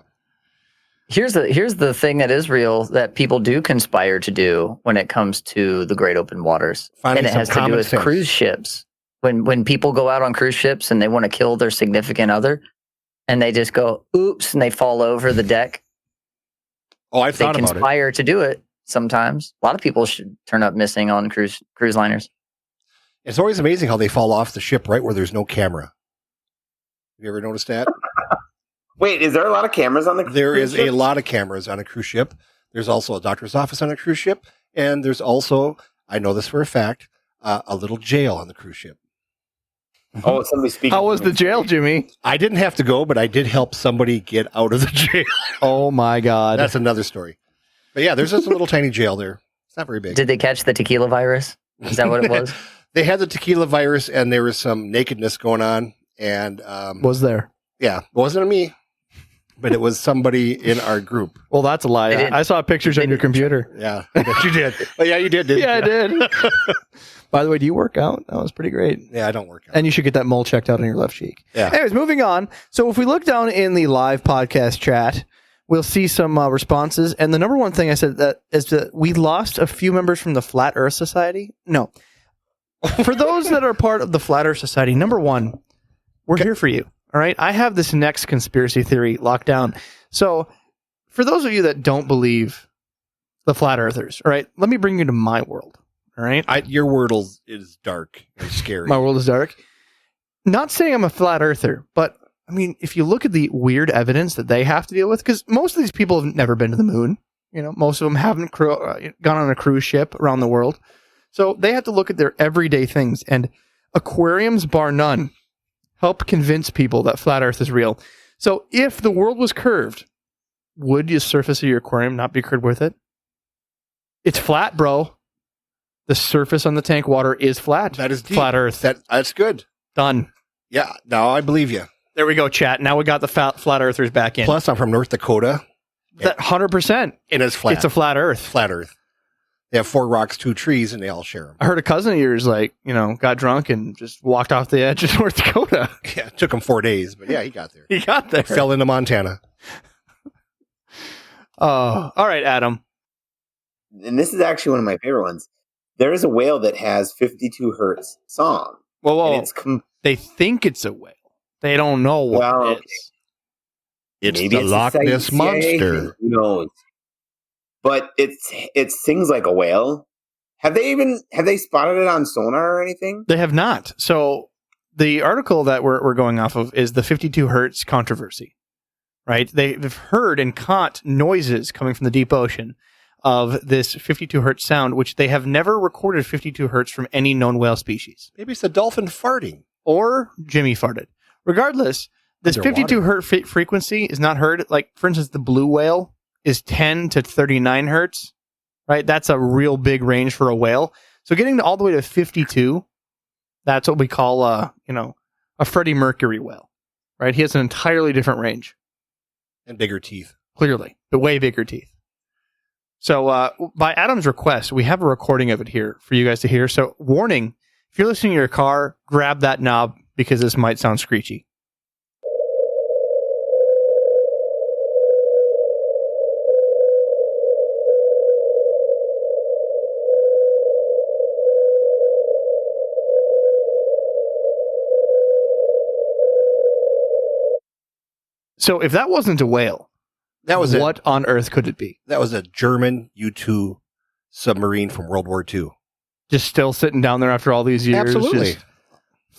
Here's the thing that is real that people do conspire to do when it comes to the great open waters, Finding and it some has to do common with sense. cruise ships. When people go out on cruise ships and they want to kill their significant other, and they just go oops and they fall over the deck. Oh, I've They thought about it. conspire to do it. Sometimes a lot of people should turn up missing on cruise liners. It's always amazing how they fall off the ship right where there's no camera. Have you ever noticed that? Wait, is there a lot of cameras on the There cruise is a ship? lot of cameras on a cruise ship. There's also a doctor's office on a cruise ship. And there's also, I know this for a fact, a little jail on the cruise ship. Oh, somebody speaking. How was the jail, Jimmy? I didn't have to go, but I did help somebody get out of the jail. Oh my God. That's another story. But yeah, there's just a little tiny jail there. It's not very big. Did they catch the tequila virus? Is that what it was? They had the tequila virus and there was some nakedness going on. And Was there? yeah, it wasn't me, but it was somebody in our group. Well, that's a lie. They didn't- I saw pictures on your computer. Yeah, I bet you did. Oh, yeah, you did, didn't Yeah, I you? did. By the way, do you work out? That was pretty great. Yeah, I don't work out. And you should get that mole checked out on your left cheek. Yeah. Anyways, moving on. So if we look down in the live podcast chat, we'll see some responses. And the number one thing I said is that we lost a few members from the Flat Earth Society. No. For those that are part of the Flat Earth Society, number one, we're here for you. All right. I have this next conspiracy theory locked down. So for those of you that don't believe the flat earthers, all right, let me bring you to my world. All right. Your wordle is dark and scary. My world is dark. Not saying I'm a flat earther, but I mean, if you look at the weird evidence that they have to deal with, because most of these people have never been to the moon. Most of them haven't gone on a cruise ship around the world. So they have to look at their everyday things. And aquariums, bar none, help convince people that flat earth is real. So if the world was curved, would the surface of your aquarium not be curved with it? It's flat, bro. The surface on the tank water is flat. That is deep. Flat earth. That's good. Done. Yeah, now I believe you. There we go, chat. Now we got the flat earthers back in. Plus, I'm from North Dakota, That 100%. and it's flat. It's a flat earth. flat Earth. They have 4 rocks, 2 trees, and they all share them. I heard a cousin of yours, got drunk and just walked off the edge of North Dakota. Yeah, it took him 4 days, but yeah, he got there. He got there. Fell into Montana. Oh, all right, Adam. And this is actually one of my favorite ones. There is a whale that has 52 hertz song. Whoa. And it's They think it's a whale. They don't know what Well, it is. It's maybe the it's Loch a Ness CIA Monster. thing. Who knows? But it sings like a whale. Have they spotted it on sonar or anything? They have not. So the article that we're going off of is the 52 hertz controversy, right? They've heard and caught noises coming from the deep ocean of this 52 hertz sound, which they have never recorded 52 hertz from any known whale species. Maybe it's a dolphin farting. Or Jimmy farted. Regardless, this Underwater. 52 hertz frequency is not heard. Like, for instance, the blue whale is 10 to 39 hertz, right? That's a real big range for a whale. So getting all the way to 52, that's what we call, a Freddie Mercury whale, right? He has an entirely different range, And bigger teeth. clearly, but way bigger teeth. So by Adam's request, we have a recording of it here for you guys to hear. So warning, if you're listening to your car, grab that knob because this might sound screechy. So if that wasn't a whale, That was what on earth could it be? That was a German U-2 submarine from World War II. Just still sitting down there after all these years, Absolutely. just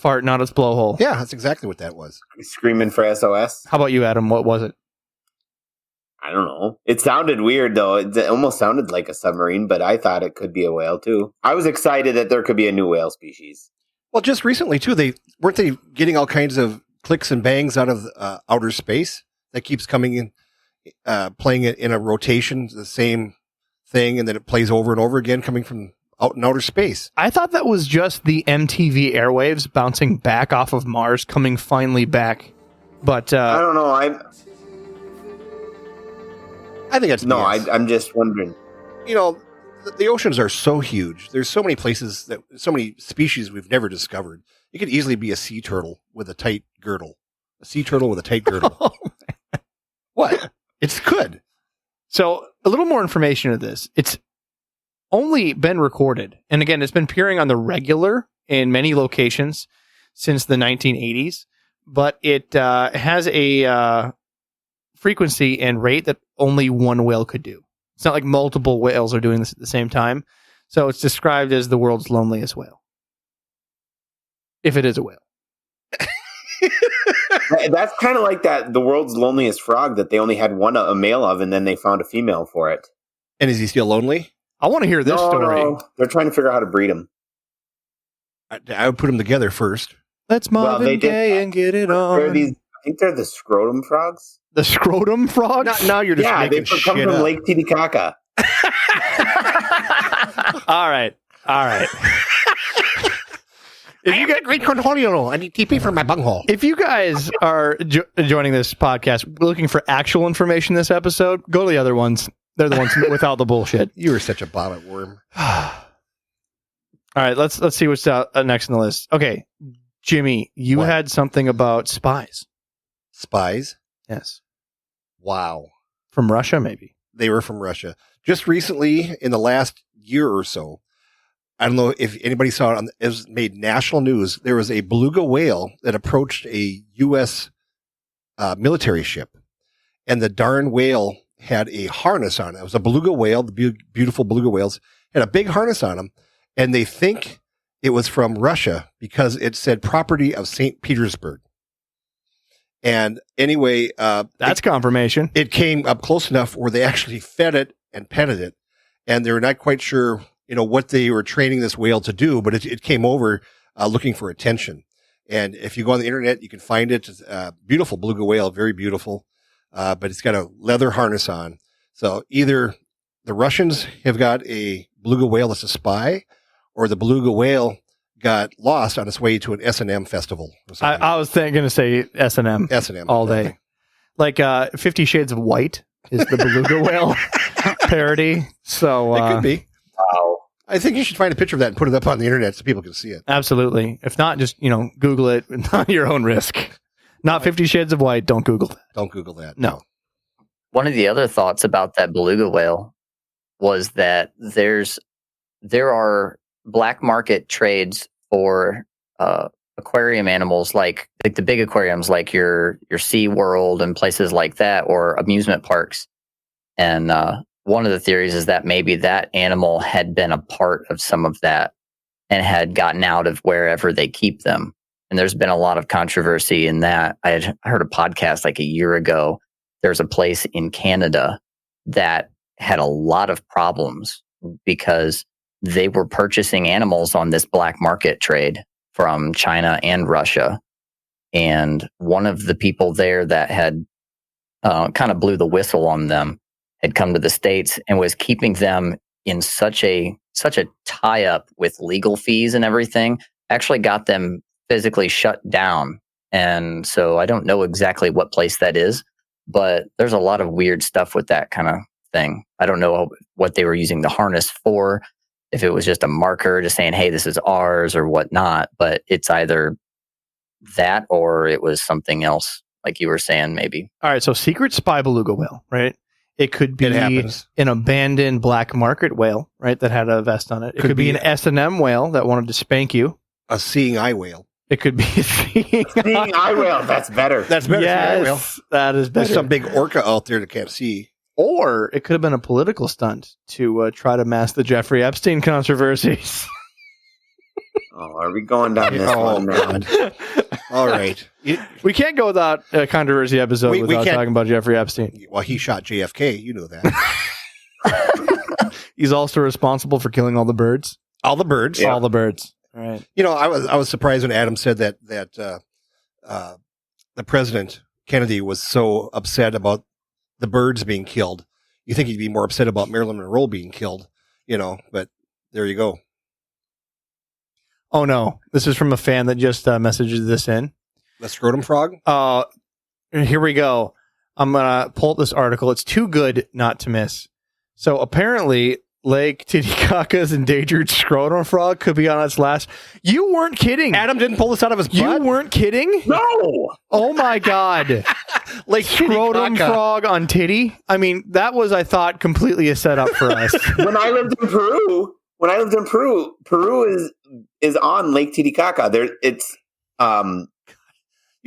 farting out its blowhole. Yeah, that's exactly what that was. Screaming for SOS? How about you, Adam? What was it? I don't know. It sounded weird though. It almost sounded like a submarine, but I thought it could be a whale too. I was excited that there could be a new whale species. Well, just recently too, they getting all kinds of clicks and bangs out of outer space that keeps coming in, playing it in a rotation, the same thing, and then it plays over and over again coming from out in outer space. I thought that was just the MTV airwaves bouncing back off of Mars, coming finally back. But I don't know. I think that's BS. I'm just wondering. You know, the oceans are so huge. There's so many places so many species we've never discovered. It could easily be a sea turtle with a tight girdle. A sea turtle with a tight girdle. What? It's good. So a little more information of this. It's only been recorded. And again, it's been appearing on the regular in many locations since the 1980s. But it has a frequency and rate that only one whale could do. It's not like multiple whales are doing this at the same time. So it's described as the world's loneliest whale. If it is a whale. That's kind of like the world's loneliest frog that they only had a male of, and then they found a female for it. And is he still lonely? I want to hear this story. No. They're trying to figure out how to breed him. I would put them together first. Let's Marvin Gaye and get it on. I think they're the scrotum frogs. The scrotum frogs? Now you're just Yeah, they making come shit from up. Lake Titicaca. All right. I am the great Cornholio. I need TP for my bunghole. If you guys are joining this podcast looking for actual information this episode, go to the other ones. They're the ones without the bullshit. You were such a vomit worm. All right, let's see what's next on the list. Okay, Jimmy, you What? had something about spies. Spies? Yes. Wow. From Russia, maybe. They were from Russia. Just recently, in the last year or so, I don't know if anybody saw it. It was made national news. There was a beluga whale that approached a U.S. Military ship, and the darn whale had a harness on it. It was a beluga whale. The beautiful beluga whales had a big harness on them, and they think it was from Russia because it said property of St. Petersburg. And anyway, That's confirmation. it came up close enough where they actually fed it and petted it, and they're not quite sure, what they were training this whale to do, but it came over looking for attention. And if you go on the internet, you can find it. It's a beautiful beluga whale, very beautiful, but it's got a leather harness on. So either the Russians have got a beluga whale that's a spy, or the beluga whale got lost on its way to an S&M festival. Or something. I was going to say S&M S&M all day. Like 50 Shades of White is the beluga whale parody. So It could be. Wow. I think you should find a picture of that and put it up on the internet so people can see it. Absolutely. If not, just, Google it on your own risk. Not 50 Shades of White. Don't Google that. Don't Google that. No. One of the other thoughts about that beluga whale was that there are black market trades for aquarium animals, like the big aquariums, like your SeaWorld and places like that, or amusement parks. And one of the theories is that maybe that animal had been a part of some of that and had gotten out of wherever they keep them. And there's been a lot of controversy in that. I heard a podcast like a year ago. There's a place in Canada that had a lot of problems because they were purchasing animals on this black market trade from China and Russia. And one of the people there that had kind of blew the whistle on them had come to the States and was keeping them in such a tie up with legal fees and everything, actually got them physically shut down. And so I don't know exactly what place that is, but there's a lot of weird stuff with that kind of thing. I don't know what they were using the harness for, if it was just a marker just saying, hey, this is ours or whatnot, but it's either that or it was something else, like you were saying, maybe. All right. So secret spy beluga whale, right? It could be It happens. an abandoned black market whale, right? That had a vest on it. It could be an S&M whale that wanted to spank you. A seeing eye whale. It could be a seeing Seeing eye whale, that's better. That's better. Seeing eye whale. Yes, that is There's better. some big orca out there that can't see. Or it could have been a political stunt to try to mask the Jeffrey Epstein controversies. Oh, are we going down this Oh, one now? God. All right. We can't go without a controversy episode We without can't- talking about Jeffrey Epstein. Well, he shot JFK. You know that. He's also responsible for killing all the birds. All the birds. Yeah. All the birds. All right. I was surprised when Adam said that the president Kennedy was so upset about the birds being killed. You think he'd be more upset about Marilyn Monroe being killed, but there you go. Oh no, this is from a fan that just messaged this in. The scrotum frog? Here we go. I'm going to pull up this article. It's too good not to miss. So apparently, Lake Titicaca's endangered scrotum frog could be on its last. You weren't kidding. Adam didn't pull this out of his butt? You weren't kidding? No. Oh my God. Lake Scrotum Titicaca. frog on titty? I mean, that was, I thought, completely a setup for us. When I lived in Peru, Peru is on Lake Titicaca. It's You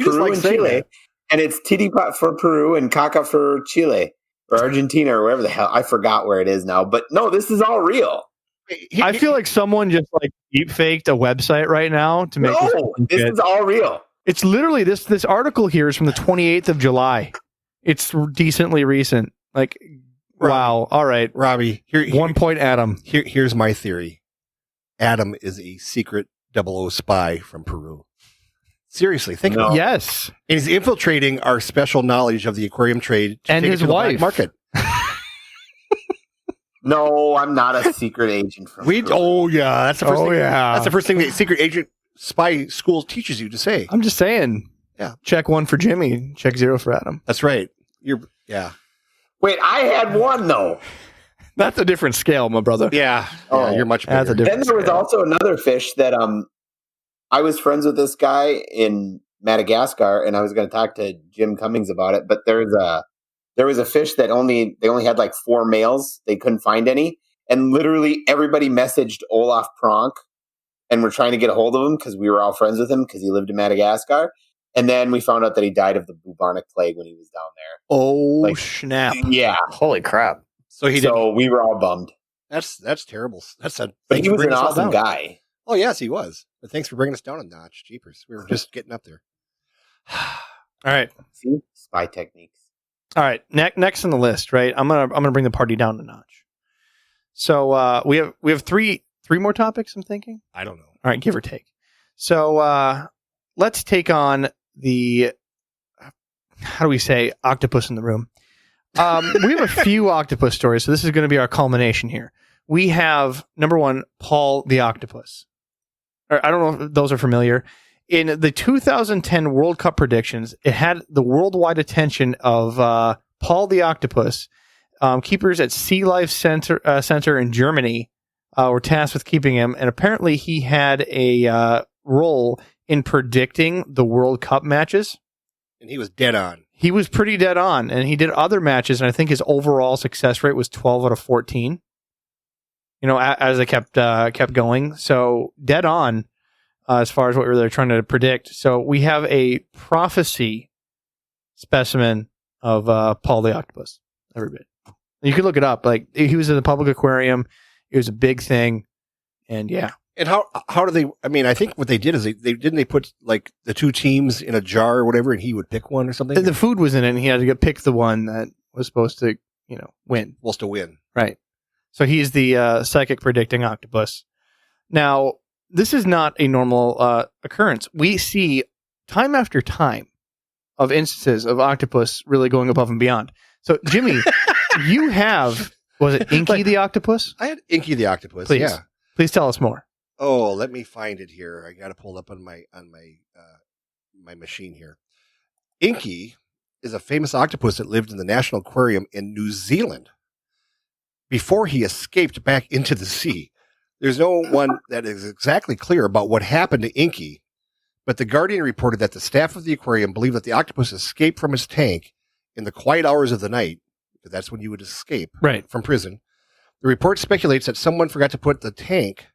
just Peru like and saying Chile, that. and it's Titicaca for Peru and Caca for Chile or Argentina or wherever the hell. I forgot where it is now. But no, this is all real. I feel like someone just like deep faked a website right now to make This is all real. It's literally this article here is from the 28th of July. It's decently recent. Like, wow. All right. Robbie, 1 point, Adam. here's my theory. Adam is a secret 00 spy from Peru. Seriously, think about it. Yes. And he's infiltrating our special knowledge of the aquarium trade to And take it his to the black wife. market. No, I'm not a secret agent from Peru. That's the first thing. yeah. That's the first thing the secret agent spy school teaches you to say. I'm just saying. Yeah. Check 1 for Jimmy. Check 0 for Adam. That's right. Wait, I had one though. That's a different scale, my brother. Yeah. Oh, You're much that's bigger. a different Then there was scale. also another fish that I was friends with this guy in Madagascar, and I was going to talk to Jim Cummings about it. But there was a fish that they only had like 4 males. They couldn't find any, and literally everybody messaged Olaf Pronk, and we're trying to get a hold of him because we were all friends with him because he lived in Madagascar. And then we found out that he died of the bubonic plague when he was down Oh, snap. there. Yeah, Holy crap. So he did. so we were all bummed. That's terrible. But But he was an awesome guy. Oh yes, he was. But thanks for bringing us down a notch. Jeepers, we were just getting up there. All right. See, spy techniques. All right. Next on the list, right? I'm gonna bring the party down a notch. So we have three more topics, I'm thinking. I don't know. All right, give or take. So let's take on the, how do we say, octopus in the room. We have a few octopus stories, so this is going to be our culmination here. We have, number 1, Paul the Octopus. I don't know if those are familiar. In the 2010 World Cup predictions, it had the worldwide attention of Paul the Octopus. Keepers at Sea Life Center in Germany were tasked with keeping him, and apparently he had a role in predicting the World Cup matches. And he was dead on. He was pretty dead on, and he did other matches, and I think his overall success rate was 12 out of 14. As they kept going, so dead on as far as what they're trying to predict. So we have a prophecy specimen of Paul the Octopus. Every bit. You can look it up. Like, he was in the public aquarium. It was a big thing, and yeah. And how do they? I mean, I think what they did is they put like the 2 teams in a jar or whatever, and he would pick one or something. The food was in it, and he had to pick the one that was supposed to, win. Supposed to win. Right. So he's the psychic predicting octopus. Now, this is not a normal occurrence. We see time after time of instances of octopus really going above and beyond. So, Jimmy, you have, was it Inky the octopus? I had Inky the octopus. Please. Yeah. Please tell us more. Oh, let me find it here. I got to pull it up on my machine here. Inky is a famous octopus that lived in the National Aquarium in New Zealand before he escaped back into the sea. There's no one that is exactly clear about what happened to Inky, but the Guardian reported that the staff of the aquarium believed that the octopus escaped from his tank in the quiet hours of the night, because that's when you would escape from prison. The report speculates that someone forgot to put the tank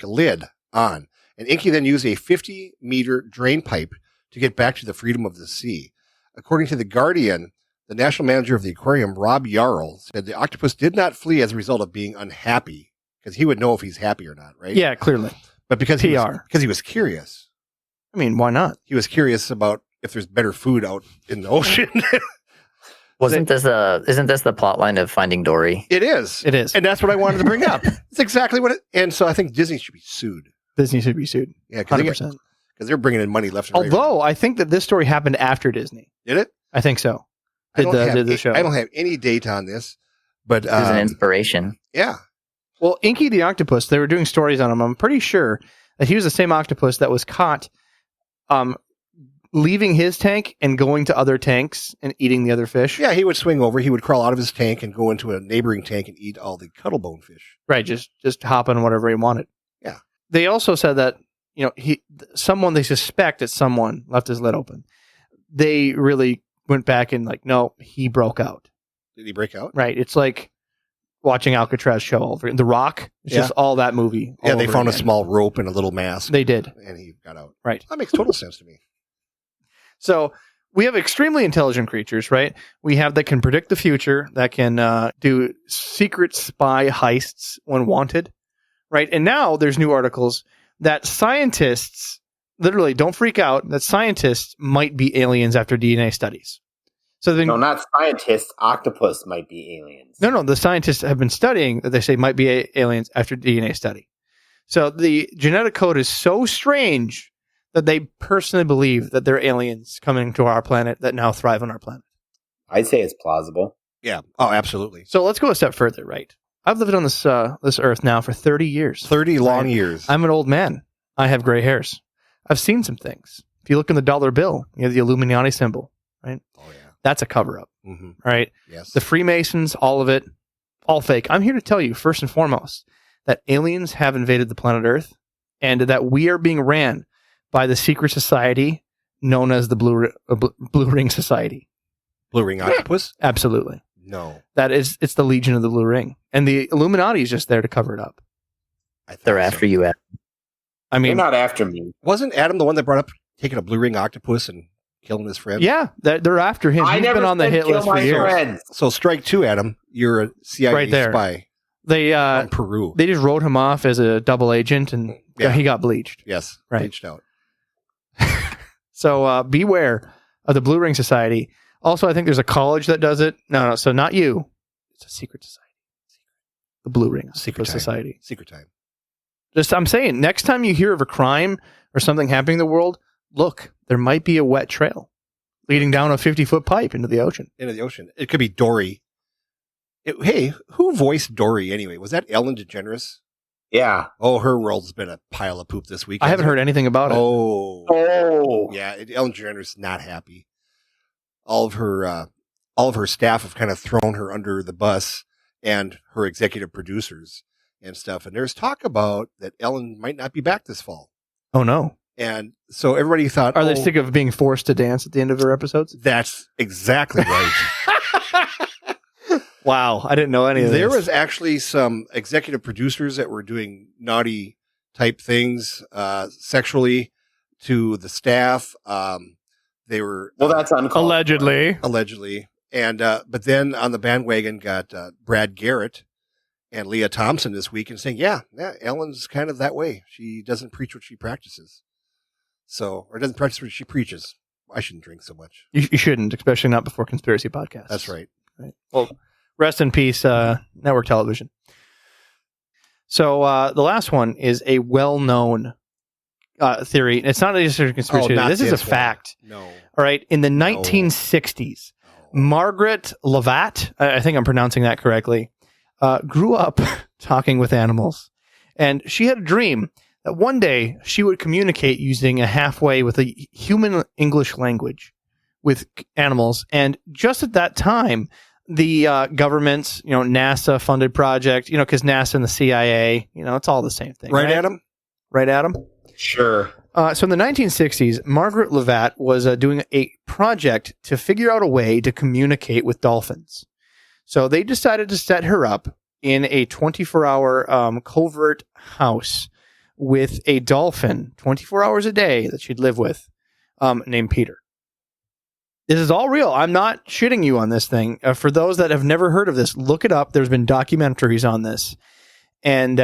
lid on, and Inky then used a 50-meter drain pipe to get back to the freedom of the sea. According to the Guardian, the national manager of the aquarium, Rob Yarl, said the octopus did not flee as a result of being unhappy, because he would know if he's happy or not, right? Yeah, clearly. But because he was curious. I mean, why not? He was curious about if there's better food out in the ocean. Isn't this the plot line of Finding Dory? It is. It is. And that's what I wanted to bring up. It's exactly what it. And so I think Disney should be sued. Disney should be sued. Yeah, 100%. because they're bringing in money left and right. Although I think that this story happened after Disney. Did it? I think so. did the show. I don't have any date on this, but As an inspiration. yeah, Well, Inky the octopus, they were doing stories on him. I'm pretty sure that he was the same octopus that was caught leaving his tank and going to other tanks and eating the other fish. yeah, he would swing over. He would crawl out of his tank and go into a neighboring tank and eat all the cuttlebone fish. Right, just hop on whatever he wanted. Yeah. They also said that, someone they suspect that someone left his lid open. They really went back and no, he broke out. Did he break out? Right. It's like watching Alcatraz show all over. The Rock, it's just all that movie. Yeah, all they over found a again. small rope and a little mask. They did. And he got out. Right. That makes total sense to me. So we have extremely intelligent creatures, right? We have that can predict the future, that can do secret spy heists when wanted, right? And now there's new articles that scientists, literally, don't freak out, that scientists might be aliens after DNA studies. So No, not scientists. Octopus might be aliens. No, the scientists have been studying that they say might be aliens after DNA study. So the genetic code is so strange that they personally believe that they're aliens coming to our planet that now thrive on our planet. I'd say it's plausible. Yeah. Oh, absolutely. So let's go a step further, right? I've lived on this earth now for 30 years. 30 long years. I'm an old man. I have gray hairs. I've seen some things. If you look in the dollar bill, you have the Illuminati symbol, right? Oh, yeah. That's a cover-up, Mm-hmm. right? Yes. The Freemasons, all of it, all fake. I'm here to tell you, first and foremost, that aliens have invaded the planet Earth and that we are being ran by the secret society known as the Blue Ring Society. Blue Ring Octopus? Absolutely. No. It's the Legion of the Blue Ring. And the Illuminati is just there to cover it up. I thought They're so. after you. Ed. I They're mean, not after me. Wasn't Adam the one that brought up taking a Blue Ring Octopus and killing his friend? yeah, they're after him. I He's never been on the said hit kill list for my years. friends. So strike two, Adam. You're a CIA Right there. spy They from Peru. they just wrote him off as a double agent, and Yeah. he got bleached. Yes. Right. Reached out. So beware of the Blue Ring Society. Also, I think there's a college that does it. No, so not you. It's a secret society. The Blue Ring Secret time. Society. Secret time. Just, I'm saying, next time you hear of a crime or something happening in the world, look, there might be a wet trail leading down a 50-foot pipe into the ocean. Into the ocean. It could be Dory. Hey, who voiced Dory anyway? Was that Ellen DeGeneres? Yeah. Oh, her world's been a pile of poop this week. I haven't heard anything about it. Oh. Oh. Yeah, Ellen DeGeneres is not happy. All of her staff have kind of thrown her under the bus, and her executive producers and stuff. And there's talk about that Ellen might not be back this fall. Oh, no. And so everybody thought, Are they sick of being forced to dance at the end of their episodes? That's exactly right. Wow, I didn't know any of this. There was actually some executive producers that were doing naughty type things sexually to the staff. They were Well, that's uncalled for. allegedly. And but then on the bandwagon got Brad Garrett and Leah Thompson this week and saying, yeah, Ellen's kind of that way. She doesn't preach what she practices. So, or doesn't practice what she preaches. I shouldn't drink so much. You shouldn't, especially not before conspiracy podcasts. That's right. Well, rest in peace, network television. So the last one is a well-known theory. It's not just a conspiracy theory. not This is a this one. fact. No. All right. In the 1960s, Margaret Lavatt, I think I'm pronouncing that correctly, grew up talking with animals. And she had a dream that one day she would communicate using a halfway with a human English language with animals. And just at that time, the government's, NASA funded project, because NASA and the CIA, it's all the same thing. Right, Adam? Right, Adam? Sure. So in the 1960s, Margaret Lavatt was doing a project to figure out a way to communicate with dolphins. So they decided to set her up in a 24-hour covert house with a dolphin 24 hours a day that she'd live with named Peter. This is all real. I'm not shitting you on this thing. For those that have never heard of this, look it up. There's been documentaries on this. And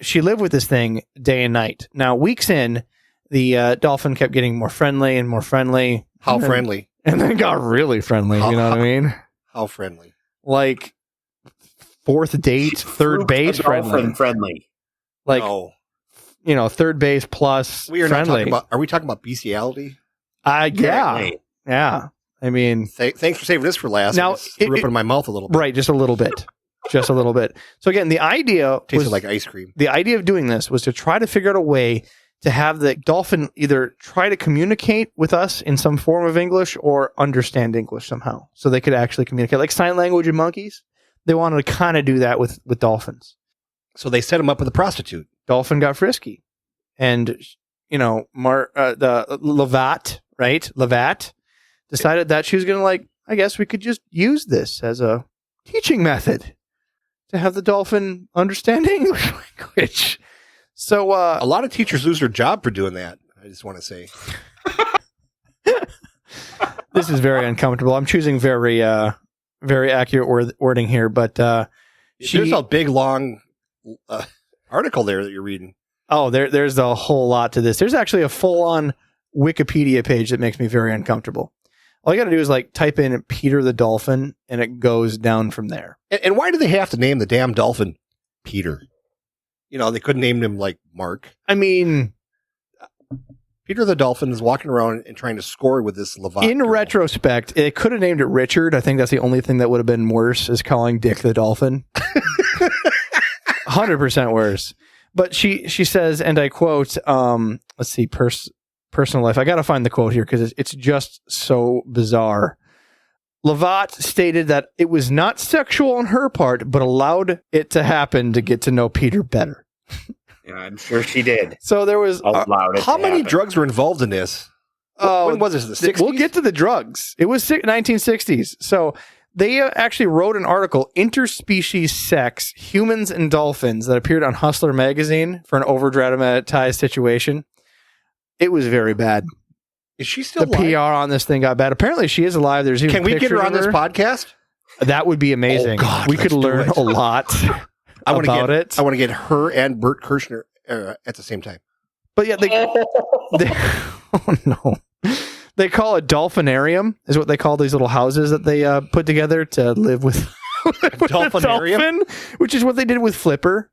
she lived with this thing day and night. Now, weeks in, the dolphin kept getting more friendly and more friendly. How And then- friendly? And then it got really friendly. You know what I mean? How friendly? Like fourth date, third base friendly. Friendly. Like, No. Third base plus We are friendly. not talking about, are we talking about bestiality? Yeah. Apparently. Yeah. I mean, Thanks for saving this for last. Now, Now, threw up in my mouth a little bit. right, just a little bit. Just a little bit. So again, the idea Tasted was like ice cream. the idea of doing this was to try to figure out a way to have the dolphin either try to communicate with us in some form of English or understand English somehow, so they could actually communicate, like sign language in monkeys. They wanted to kind of do that with dolphins. So they set him up with a prostitute. Dolphin got frisky, and the Lavat, right? Lavat decided that she was going to, like, I guess we could just use this as a teaching method to have the dolphin understand English language. So A lot of teachers lose their job for doing that. I just want to say. this is very uncomfortable. I'm choosing very accurate wording here, but There's a big, long article there that you're reading. oh, there's a whole lot to this. There's actually a full-on Wikipedia page that makes me very uncomfortable. All you got to do is like type in Peter the Dolphin, and it goes down from there. And why do they have to name the damn dolphin Peter? They couldn't name him like Mark. I mean, Peter the Dolphin is walking around and trying to score with this Lavat in girl. retrospect, it could have named it Richard. I think that's the only thing that would have been worse, is calling Dick the Dolphin. 100% worse. But she says, and I quote, let's see, personal life. I got to find the quote here because it's just so bizarre. Lavat stated that it was not sexual on her part, but allowed it to happen to get to know Peter better. Yeah, I'm sure she did. So there was Allowed it How to many happen. drugs were involved in this? When was this? The 60s? We'll get to the drugs. It was 1960s. So they actually wrote an article, Interspecies Sex, Humans and Dolphins, that appeared on Hustler magazine for an over-dramatized situation. It was very bad. Is she still The alive? PR on this thing got bad. Apparently she is alive. There's even Can we get her pictures on of this podcast? That would be amazing. Oh, God, we could let's do learn it. a lot I want about to it. I want to get her and Bert Kirshner at the same time. But yeah, they oh no. They call it dolphinarium, is what they call these little houses that they put together to live with, with a Dolphinarium? dolphin, which is what they did with Flipper.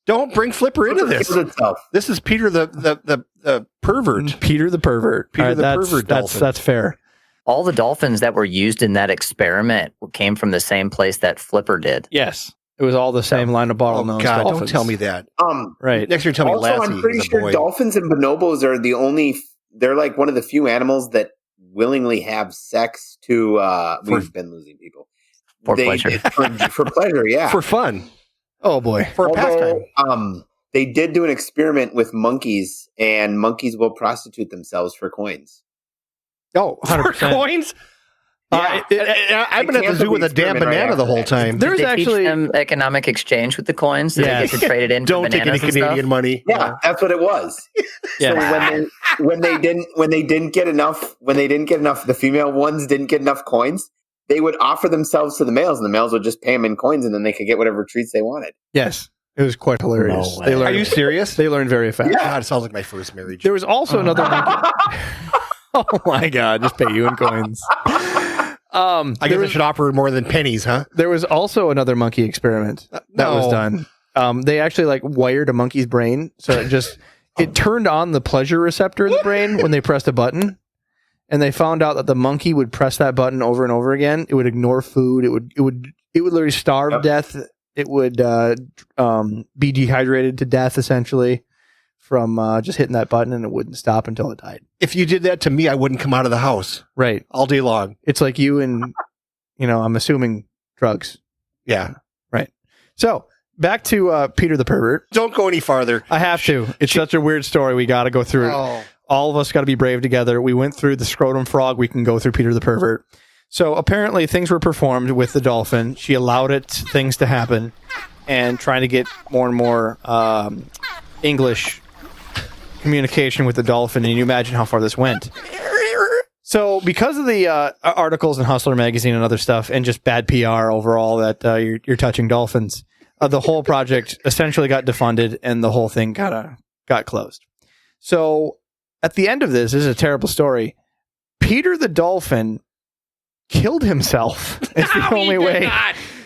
Don't bring Flipper into this. Itself. This is Peter the pervert. Peter the pervert. Peter All right, the that's, pervert That's dolphin. that's fair. All the dolphins that were used in that experiment came from the same place that Flipper did. Yes, it was all the same line of Oh bottlenose God! dolphins. Don't tell me that. Right. Next year, tell me Also, Lassie I'm pretty is a sure boy. dolphins and bonobos are the only. They're like one of the few animals that willingly have sex to. We've been losing people For pleasure. for pleasure, yeah. for fun, Oh boy. for a pastime. They did do an experiment with monkeys, and monkeys will prostitute themselves for coins. Oh, 100%. For coins. Yeah. I've been at the zoo with a damn experiment right banana the after whole that. time. There's Did they actually teach them economic exchange with the coins? Did Yes. they get to trade it in Don't for take any bananas and stuff? Canadian money. Yeah, that's what it was. yeah. So when they didn't get enough, the female ones didn't get enough coins. They would offer themselves to the males, and the males would just pay them in coins, and then they could get whatever treats they wanted. Yes. It was quite hilarious. No They way. learned, Are you serious? They learned very fast. Yeah. God, it sounds like my first marriage. There was also another monkey. Oh my God! Just pay you in coins. I guess I should offer more than pennies, huh? There was also another monkey experiment that was No. done. They actually like wired a monkey's brain, so it turned on the pleasure receptor in the brain when they pressed a button, and they found out that the monkey would press that button over and over again. It would ignore food. It would literally starve to death. It would be dehydrated to death essentially from just hitting that button, and it wouldn't stop until it died. If you did that to me, I wouldn't come out of the house Right. all day long. It's like you and I'm assuming drugs. Yeah. So back to Peter the pervert. Don't go any farther. I have to. It's such a weird story. We got to go through it. Oh. All of us got to be brave together. We went through the scrotum frog. We can go through Peter the pervert. So apparently things were performed with the dolphin. She allowed things to happen and trying to get more and more English communication with the dolphin. And you imagine how far this went. So because of the articles in Hustler magazine and other stuff and just bad PR overall that you're touching dolphins, the whole project essentially got defunded and the whole thing got closed. So at the end of this is a terrible story. Peter the dolphin killed himself. It's the only way.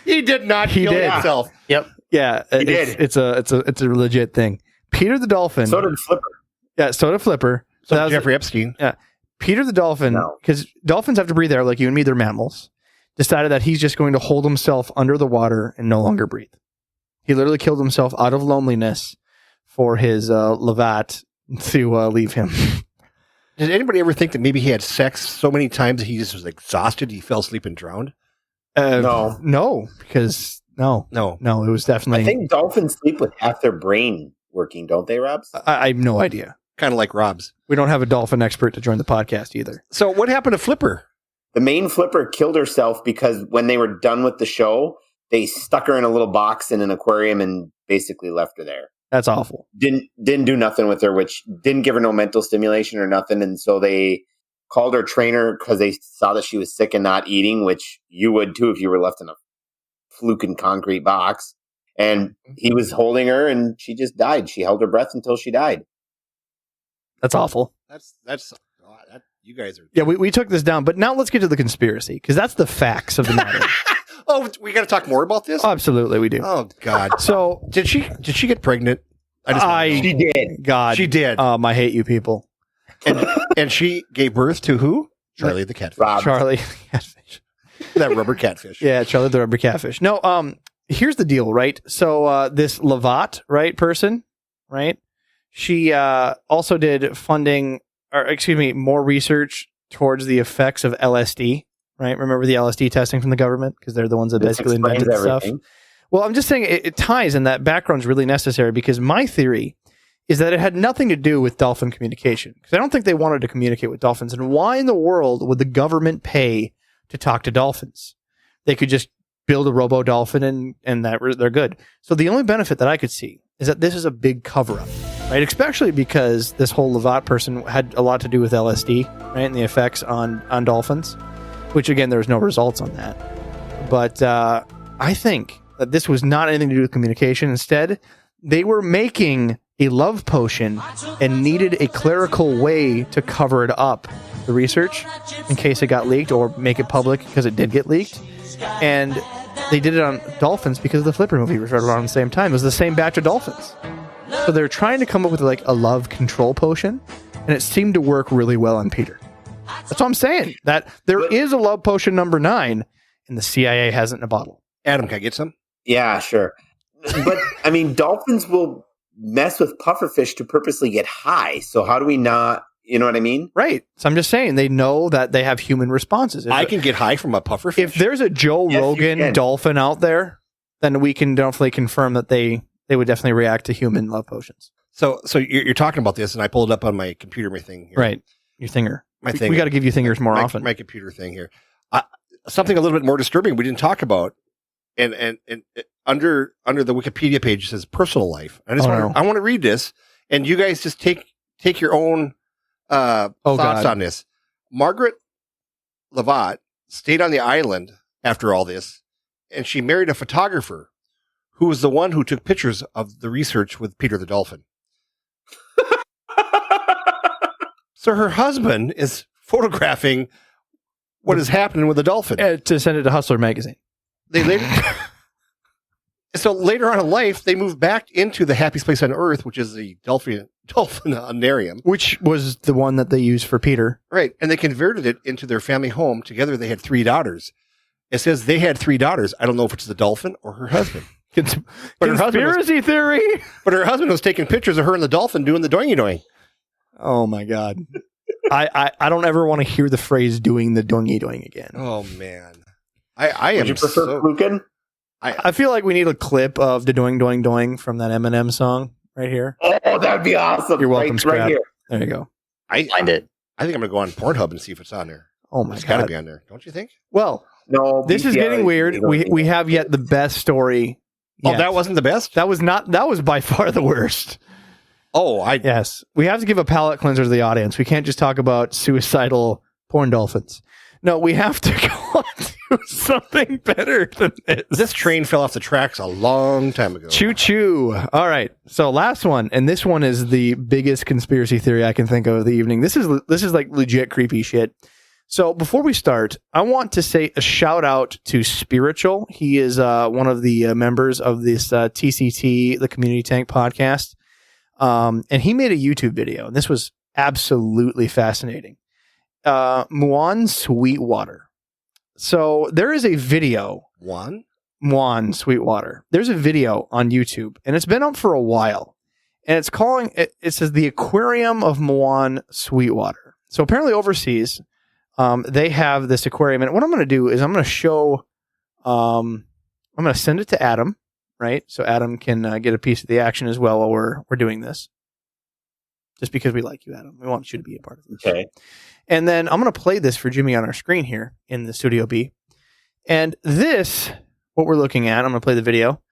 He did not He kill did. himself. Yep. Yeah, He did. it's a legit thing. Peter the dolphin. So did Flipper. Yeah, so did Flipper. So that was- Jeffrey Epstein. Peter the dolphin, No. because dolphins have to breathe air like you and me, they're mammals, decided that he's just going to hold himself under the water and no longer breathe. He literally killed himself out of loneliness for his Levat to leave him. Did anybody ever think that maybe he had sex so many times that he just was exhausted, he fell asleep and drowned? No. No, because no, it was definitely. I think dolphins sleep with half their brain working, don't they, Robs? I have no idea. Kind of like Rob's. We don't have a dolphin expert to join the podcast either. So what happened to Flipper? The main Flipper killed herself because when they were done with the show, they stuck her in a little box in an aquarium and basically left her there. That's awful. Didn't do nothing with her, which didn't give her no mental stimulation or nothing. And so they called her trainer because they saw that she was sick and not eating, which you would too if you were left in a fluking concrete box. And he was holding her and she just died. She held her breath until she died. That's awful. That's you guys are. Yeah, we took this down, but now let's get to the conspiracy because that's the facts of the matter. Oh, we got to talk more about this. Absolutely, we do. Oh God. So Did she get pregnant? She did. God, She did. I hate you people. And she gave birth to who? Charlie the catfish. Rob. Charlie. That rubber catfish. Yeah, Charlie the rubber catfish. No, here's the deal, right? So this Levat, right, person, right? She also did more research towards the effects of LSD, right? Remember the LSD testing from the government? Because they're the ones that This basically invented explains the stuff. everything. Well, I'm just saying it ties, and that background's really necessary because my theory is that it had nothing to do with dolphin communication. Because I don't think they wanted to communicate with dolphins. And why in the world would the government pay to talk to dolphins? They could just build a robo dolphin and they're good. So the only benefit that I could see is that this is a big cover-up, right? Especially because this whole Levat person had a lot to do with LSD, right? And the effects on dolphins, which again, there's no results on that. But I think that this was not anything to do with communication. Instead, they were making a love potion and needed a clerical way to cover it up, the research, in case it got leaked or make it public because it did get leaked. And they did it on dolphins because the Flipper movie was right around the same time. It was the same batch of dolphins. So they're trying to come up with like a love control potion, and it seemed to work really well on Peter. That's what I'm saying. That there is a love potion number 9, and the CIA has it in a bottle. Adam, can I get some? Yeah, sure. But I mean, dolphins will mess with pufferfish to purposely get high. So how do we not, you know what I mean? Right. So I'm just saying they know that they have human responses. I can get high from a pufferfish. If there's a Joe Yes, you Rogan can. dolphin out there, then we can definitely confirm that they would definitely react to human love potions. So you're talking about this, and I pulled it up on my computer, my thing here. Right. Your thinger. My We thing. got to give you thingers more often. My computer thing here. Something a little bit more disturbing we didn't talk about, and under the Wikipedia page it says personal life. I want to read this, and you guys just take your own thoughts God. on this. Margaret Levat stayed on the island after all this, and she married a photographer who was the one who took pictures of the research with Peter the dolphin. So her husband is photographing what is happening with the dolphin. To send it to Hustler magazine. They later, so later on in life, they moved back into the happiest place on earth, which is the dolphinarium. Which was the one that they used for Peter. Right. And they converted it into their family home. Together, they had 3 daughters. It says they had 3 daughters. I don't know if it's the dolphin or her husband. But her husband was- Conspiracy theory. But her husband was taking pictures of her and the dolphin doing the doingy doing. Oh my God. I don't ever want to hear the phrase doing the doingy doing again. Oh, man. I am Would you prefer so... fluking? I feel like we need a clip of the doing doing doing from that Eminem song right here. Oh, that'd be awesome. You're welcome, right Scrap. here. There you go. Find it. I think I'm going to go on Pornhub and see if it's on there. Oh my It's got to God. be on there. Don't you think? Well, No, this is BTR getting weird. is- We have yet the best story. Oh, yet. that wasn't the best? That was by far the worst. Oh, Yes. We have to give a palate cleanser to the audience. We can't just talk about suicidal porn dolphins. No, we have to go on to something better than this. This train fell off the tracks a long time ago. Choo choo. All right. So last one, and this one is the biggest conspiracy theory I can think of the evening. This is like legit creepy shit. So before we start, I want to say a shout out to Spiritual. He is one of the members of this TCT, the Community Tank podcast. And he made a YouTube video, and this was absolutely fascinating. Muan Sweetwater. So there is a video. Muan Sweetwater. There's a video on YouTube, and it's been up for a while. And it's calling it says the Aquarium of Muan Sweetwater. So apparently overseas, they have this aquarium. And what I'm going to do is I'm going to show, I'm going to send it to Adam, right? So Adam can get a piece of the action as well while we're doing this. Just because we like you, Adam. We want you to be a part of this. Okay. And then I'm going to play this for Jimmy on our screen here in the Studio B. And this, what we're looking at, I'm going to play the video,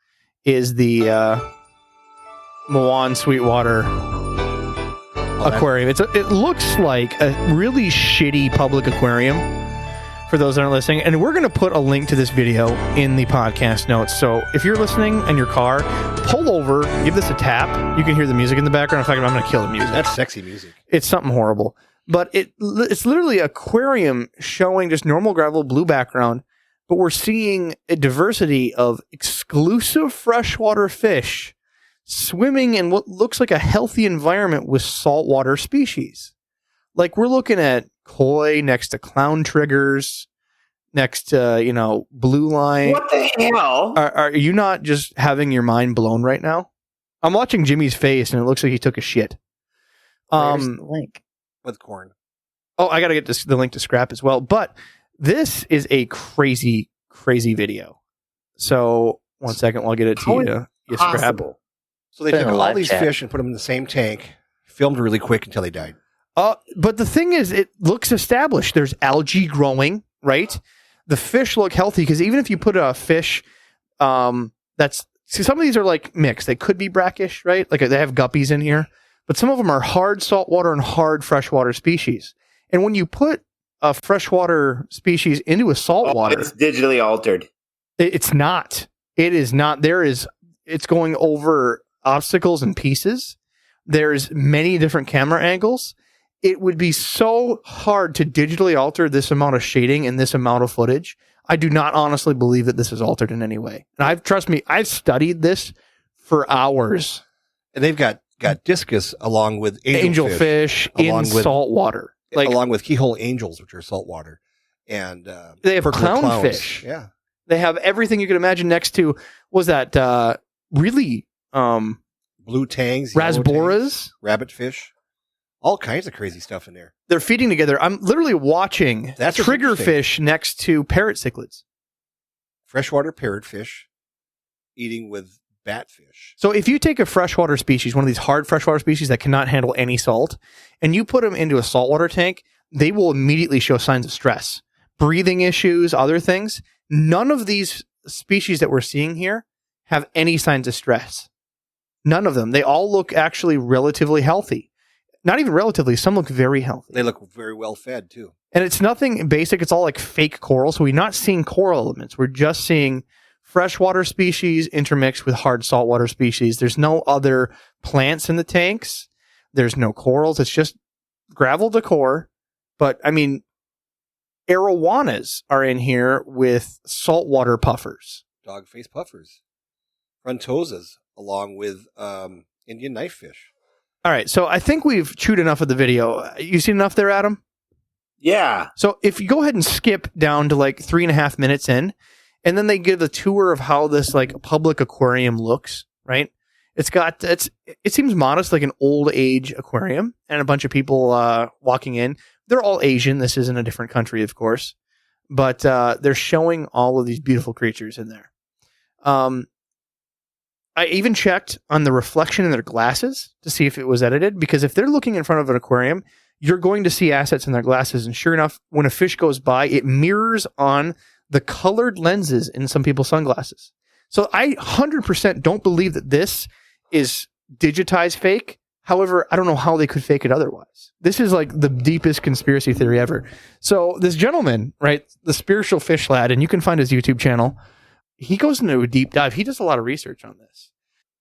is the Muan Sweetwater aquarium. It looks like a really shitty public aquarium for those that aren't listening. And we're going to put a link to this video in the podcast notes. So if you're listening in your car, pull over, give this a tap. You can hear the music in the background. In fact, I'm going to kill the music. That's sexy music. It's something horrible. But it's literally an aquarium showing just normal gravel, blue background. But we're seeing a diversity of exclusive freshwater fish swimming in what looks like a healthy environment with saltwater species. Like we're looking at koi next to clown triggers, next to, blue line. What the hell? Are you not just having your mind blown right now? I'm watching Jimmy's face and it looks like he took a shit. Where's the link? With corn. Oh, I got to get the link to Scrap as well. But this is a crazy, crazy video. So 1 second, while I get it to you, Scrap. Possible. So they Put it took in a all live these chat. fish and put them in the same tank, filmed really quick until they died. But the thing is, it looks established. There's algae growing, right? The fish look healthy because even if you put a fish, some of these are like mixed. They could be brackish, right? Like they have guppies in here, but some of them are hard saltwater and hard freshwater species. And when you put a freshwater species into a saltwater, It's digitally altered. it's not. It is not. It's going over obstacles and pieces. There's many different camera angles. It would be so hard to digitally alter this amount of shading and this amount of footage. I do not honestly believe that this is altered in any way. And trust me, I've studied this for hours. And they've got discus along with Angelfish in along with- saltwater. Like along with keyhole angels, which are saltwater. And they have purple clowns. clownfish. Yeah. They have everything you could imagine next to, really Blue tangs, yellow rasboras. tangs, rabbitfish, all kinds of crazy stuff in there. They're feeding together. I'm literally watching That's what's triggerfish next to parrot cichlids. Freshwater parrotfish eating with batfish. So if you take a freshwater species, one of these hard freshwater species that cannot handle any salt, and you put them into a saltwater tank, they will immediately show signs of stress, breathing issues, other things. None of these species that we're seeing here have any signs of stress. None of them. They all look actually relatively healthy. Not even relatively. Some look very healthy. They look very well fed too. And it's nothing basic. It's all like fake coral. So we're not seeing coral elements. We're just seeing freshwater species intermixed with hard saltwater species. There's no other plants in the tanks. There's no corals. It's just gravel decor. But I mean, arowanas are in here with saltwater puffers. Dogface puffers. Frontosas along with Indian knifefish. All right. So I think we've chewed enough of the video. You seen enough there, Adam? Yeah. So if you go ahead and skip down to like 3.5 minutes in, and then they give a tour of how this like public aquarium looks, right? It seems modest, like an old age aquarium, and a bunch of people walking in. They're all Asian. This is in a different country, of course, but they're showing all of these beautiful creatures in there. I even checked on the reflection in their glasses to see if it was edited, because if they're looking in front of an aquarium, you're going to see assets in their glasses. And sure enough, when a fish goes by, it mirrors on the colored lenses in some people's sunglasses. So I 100% don't believe that this is digitized fake. However, I don't know how they could fake it otherwise. This is like the deepest conspiracy theory ever. So this gentleman, right, the Spiritual Fish Lad, and you can find his YouTube channel, he goes into a deep dive. He does a lot of research on this.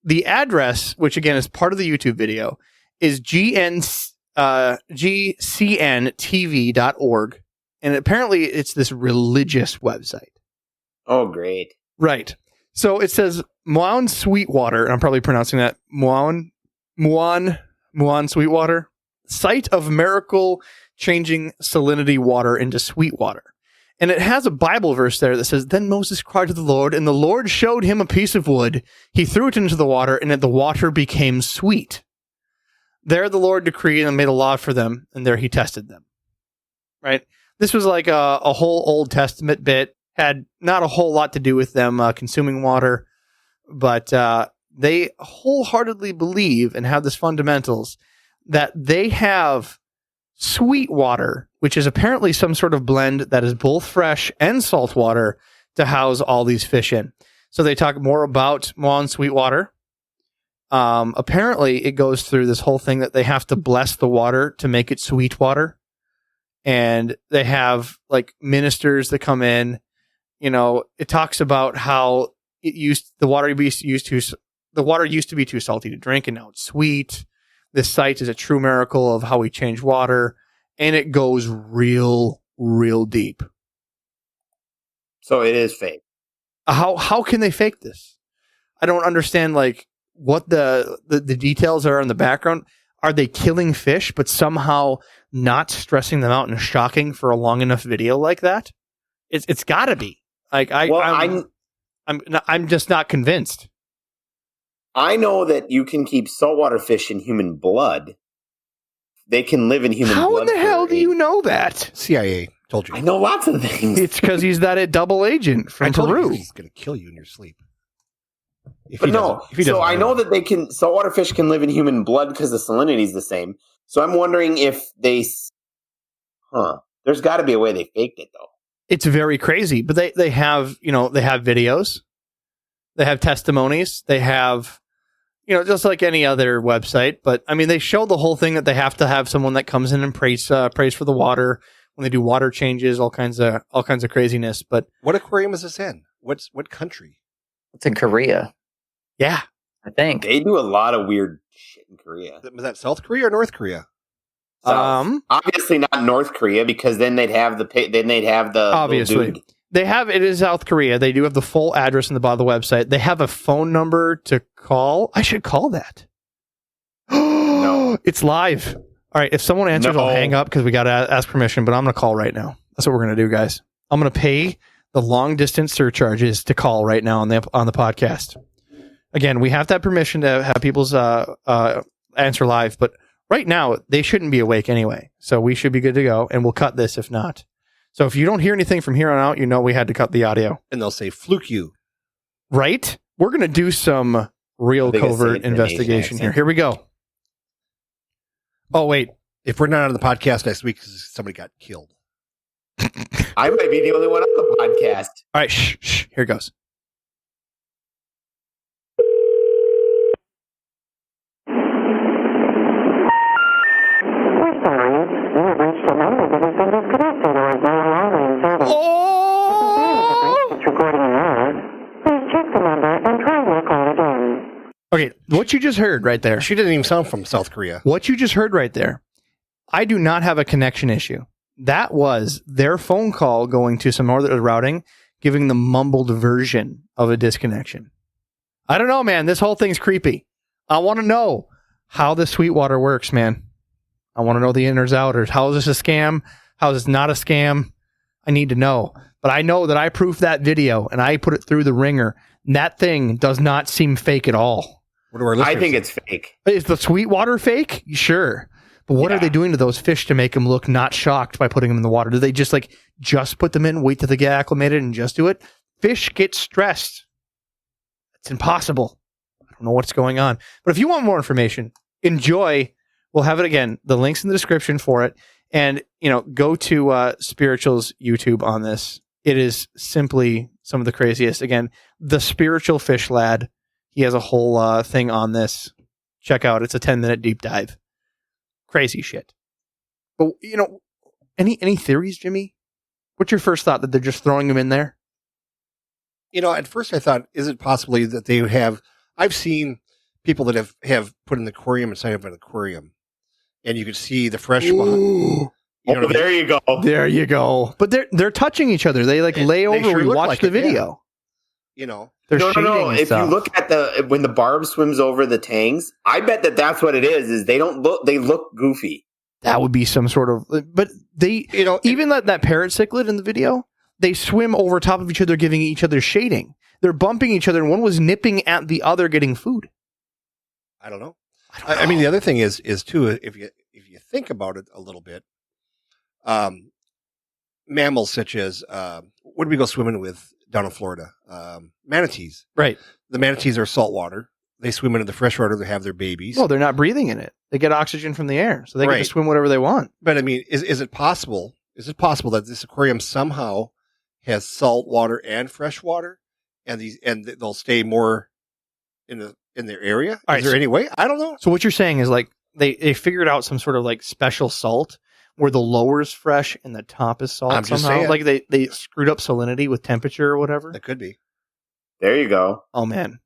The address, which again is part of the YouTube video, is gcntv.org. And apparently it's this religious website. Oh, great. Right. So it says Muan Sweetwater, and I'm probably pronouncing that Muan Sweetwater. site of miracle changing salinity water into sweet water. And it has a Bible verse there that says, "Then Moses cried to the Lord, and the Lord showed him a piece of wood. He threw it into the water, and the water became sweet. There the Lord decreed and made a law for them, and there he tested them." Right? This was like a whole Old Testament bit. Had not a whole lot to do with them consuming water, but they wholeheartedly believe and have this fundamentals that they have sweet water, which is apparently some sort of blend that is both fresh and salt water to house all these fish in. So they talk more about Moan sweet water. Apparently it goes through this whole thing that they have to bless the water to make it sweet water. And they have like ministers that come in, it talks about how the water used to be too salty to drink and now it's sweet. This site is a true miracle of how we change water, and it goes real, real deep. So it is fake. How can they fake this? I don't understand like what the details are in the background. Are they killing fish but somehow not stressing them out and shocking for a long enough video like that? It's got to be. Like I'm just not convinced. I know that you can keep saltwater fish in human blood. They can live in human blood. How in the hell do you know that? CIA told you. I know lots of things. It's because he's that double agent from Peru. He's going to kill you in your sleep. So I know that saltwater fish can live in human blood because the salinity is the same. So I'm wondering if there's got to be a way they faked it though. It's very crazy, but they have videos, they have testimonies, they have, just like any other website. But I mean, they show the whole thing that they have to have someone that comes in and prays for the water when they do water changes, all kinds of craziness. But what aquarium is this in? What country? It's in Korea. Yeah, I think they do a lot of weird shit in Korea. Was that South Korea or North Korea? Obviously not North Korea, because then they'd have the obviously dude. They have it in South Korea. They do have the full address in the bottom of the website. They have a phone number to call. I should call that. No, it's live. All right, if someone answers, I'll hang up because we got to ask permission. But I'm going to call right now. That's what we're going to do, guys. I'm going to pay the long distance surcharges to call right now on the podcast. Again, we have to have permission to have people's answer live, but right now they shouldn't be awake anyway, so we should be good to go. And we'll cut this if not. So if you don't hear anything from here on out, we had to cut the audio. And they'll say fluke you. Right? We're going to do some real covert investigation here. Here we go. Oh, wait. If we're not on the podcast next week because somebody got killed. I might be the only one on the podcast. All right. Shh. Here it goes. Okay, what you just heard right there. She didn't even sound from South Korea. What you just heard right there. I do not have a connection issue. That was their phone call going to some other routing, giving the mumbled version of a disconnection. I don't know, man. This whole thing's creepy. I want to know how the Sweetwater works, man. I want to know the inners outers. How is this a scam? How is this not a scam? I need to know. But I know that I proofed that video and I put it through the ringer. And that thing does not seem fake at all. What do our listeners I think say? it's fake. Is the Sweetwater fake? Sure. But what are they doing to those fish to make them look not shocked by putting them in the water? Do they just put them in, wait till they get acclimated and just do it? Fish get stressed. It's impossible. I don't know what's going on. But if you want more information, enjoy. We'll have it again. The link's in the description for it. And, go to Spiritual's YouTube on this. It is simply some of the craziest. Again, the Spiritual Fish Lad. He has a whole thing on this. Check out. It's a 10-minute deep dive. Crazy shit. But, any theories, Jimmy? What's your first thought, that they're just throwing them in there? At first I thought, is it possibly that they would have, I've seen people that have put in the aquarium inside of an aquarium, and you could see the fresh behind. There you go. There you go. But they're touching each other. They lay over. Sure We watch like the video. They're No. shading If stuff. you look at when the barb swims over the tangs, I bet that's what it is. Is they don't look. They look goofy. that would be some sort of. But they, even that parrot cichlid in the video, they swim over top of each other, giving each other shading. They're bumping each other, and one was nipping at the other, getting food. I don't know. I mean, the other thing is too, if you think about it a little bit, mammals such as what did we go swimming with down in Florida? Manatees. Right. The manatees are saltwater. They swim into the freshwater to have their babies. Well, they're not breathing in it. They get oxygen from the air, so they get to swim whatever they want. But I mean, is it possible? Is it possible that this aquarium somehow has salt water and fresh water, and they'll stay more in their area? Is there any way? I don't know. So what you're saying is like they figured out some sort of like special salt where the lower is fresh and the top is salt. I'm just saying. Like they screwed up salinity with temperature or whatever. That could be. There you go. Oh man.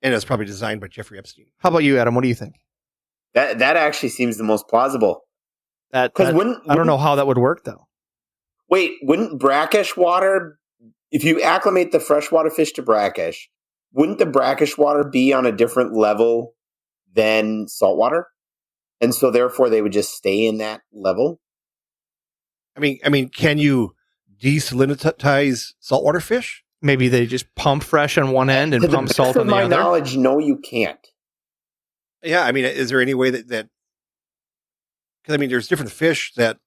And it's probably designed by Jeffrey Epstein. How about you, Adam? What do you think? That actually seems the most plausible. I don't know how that would work though. Wait, wouldn't brackish water, if you acclimate the freshwater fish to brackish, wouldn't the brackish water be on a different level than saltwater? And so therefore they would just stay in that level? I mean, can you desalinitize saltwater fish? Maybe they just pump fresh on one end and pump salt on the other. To my knowledge, no, you can't. Yeah, I mean, is there any way that because I mean, there's different fish that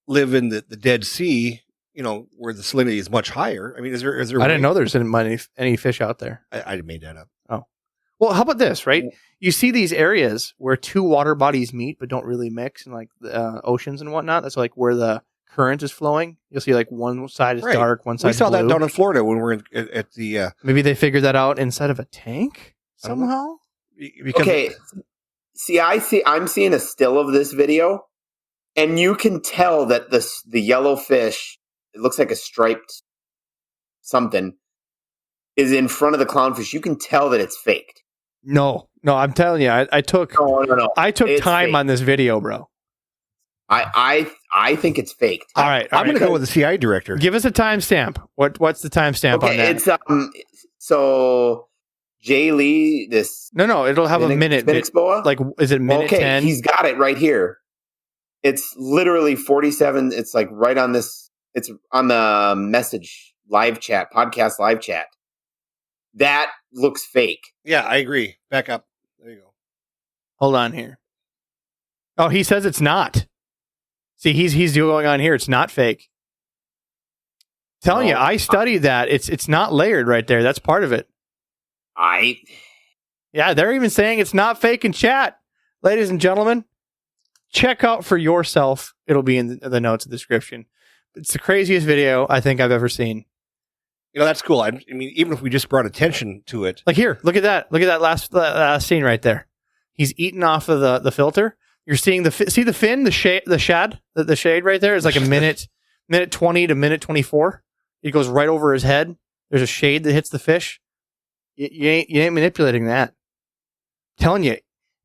live in the Dead Sea, where the salinity is much higher. I mean, is there? I didn't know there's any fish out there. I made that up. Oh, well, how about this? Right, you see these areas where two water bodies meet but don't really mix, in like the oceans and whatnot. That's like where the current is flowing. You'll see like one side is dark, one side. We saw blue. that down in Florida when we were at the. Maybe they figured that out inside of a tank somehow. Okay, I'm seeing a still of this video, and you can tell that the yellow fish, it looks like a striped something, is in front of the clownfish. You can tell that it's faked. No, I'm telling you, I took No. I took It's time fake. on this video, bro. I think it's faked. All right, I'm going to go with the CI director. Give us a timestamp. What's the timestamp on that? It's so Jay Lee. This no, it'll have a minute. Spinexboa? Like, is it minute 10? He's got it right here. It's literally 47. It's like right on this. It's on the message live chat, podcast live chat. That looks fake. Yeah, I agree. Back up. There you go. Hold on here. Oh, he says it's not. See, he's going on here. It's not fake. Telling you, I studied that. It's not layered right there. That's part of it. Yeah, they're even saying it's not fake in chat. Ladies and gentlemen, check out for yourself. It'll be in the notes of the description. It's the craziest video I think I've ever seen. That's cool. I mean, even if we just brought attention to it. Like here, look at that. Look at that last scene right there. He's eating off of the filter. You're seeing the fin, the shade right there is like a minute 20 to minute 24. It goes right over his head. There's a shade that hits the fish. You ain't manipulating that. Telling you,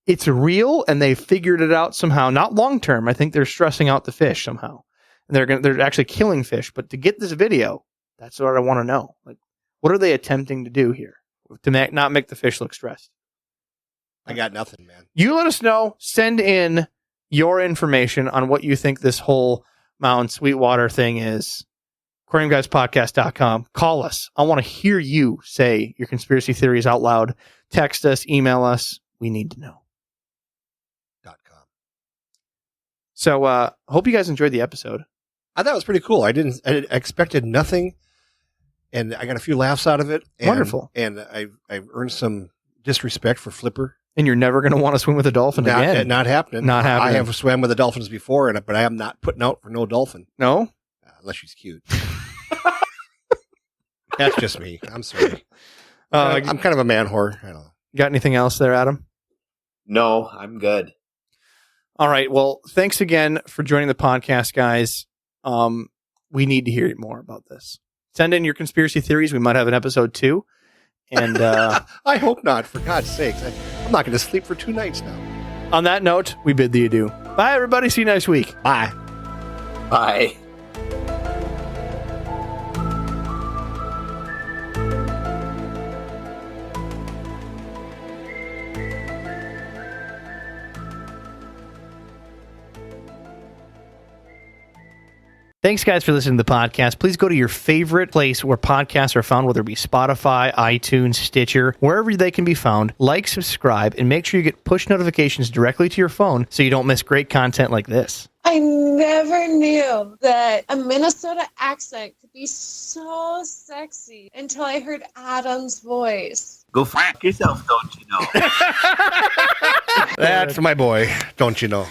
it's real, and they figured it out somehow. Not long term. I think they're stressing out the fish somehow, and they're actually killing fish. But to get this video, that's what I want to know. Like, what are they attempting to do here to not make the fish look stressed? I got nothing, man. You let us know. Send in your information on what you think this whole Mountain Sweetwater thing is. AquariumGuysPodcast.com. Call us. I want to hear you say your conspiracy theories out loud. Text us, email us. We need to know. .com. So, hope you guys enjoyed the episode. I thought it was pretty cool. I expected nothing, and I got a few laughs out of it. Wonderful. And I've earned some disrespect for Flipper. And you're never going to want to swim with a dolphin again. Not happening. Not happening. I have swam with the dolphins before, but I am not putting out for no dolphin. No? Unless she's cute. That's just me. I'm sorry. I'm kind of a man whore. I don't know. Got anything else there, Adam? No, I'm good. All right. Well, thanks again for joining the podcast, guys. We need to hear more about this. Send in your conspiracy theories. We might have an episode 2. And I hope not, for God's sakes. I'm not going to sleep for 2 nights now. On that note, we bid thee adieu. Bye, everybody. See you next week. Bye. Bye. Thanks, guys, for listening to the podcast. Please go to your favorite place where podcasts are found, whether it be Spotify, iTunes, Stitcher, wherever they can be found. Like, subscribe, and make sure you get push notifications directly to your phone so you don't miss great content like this. I never knew that a Minnesota accent could be so sexy until I heard Adam's voice. Go fuck yourself, don't you know? That's my boy. Don't you know?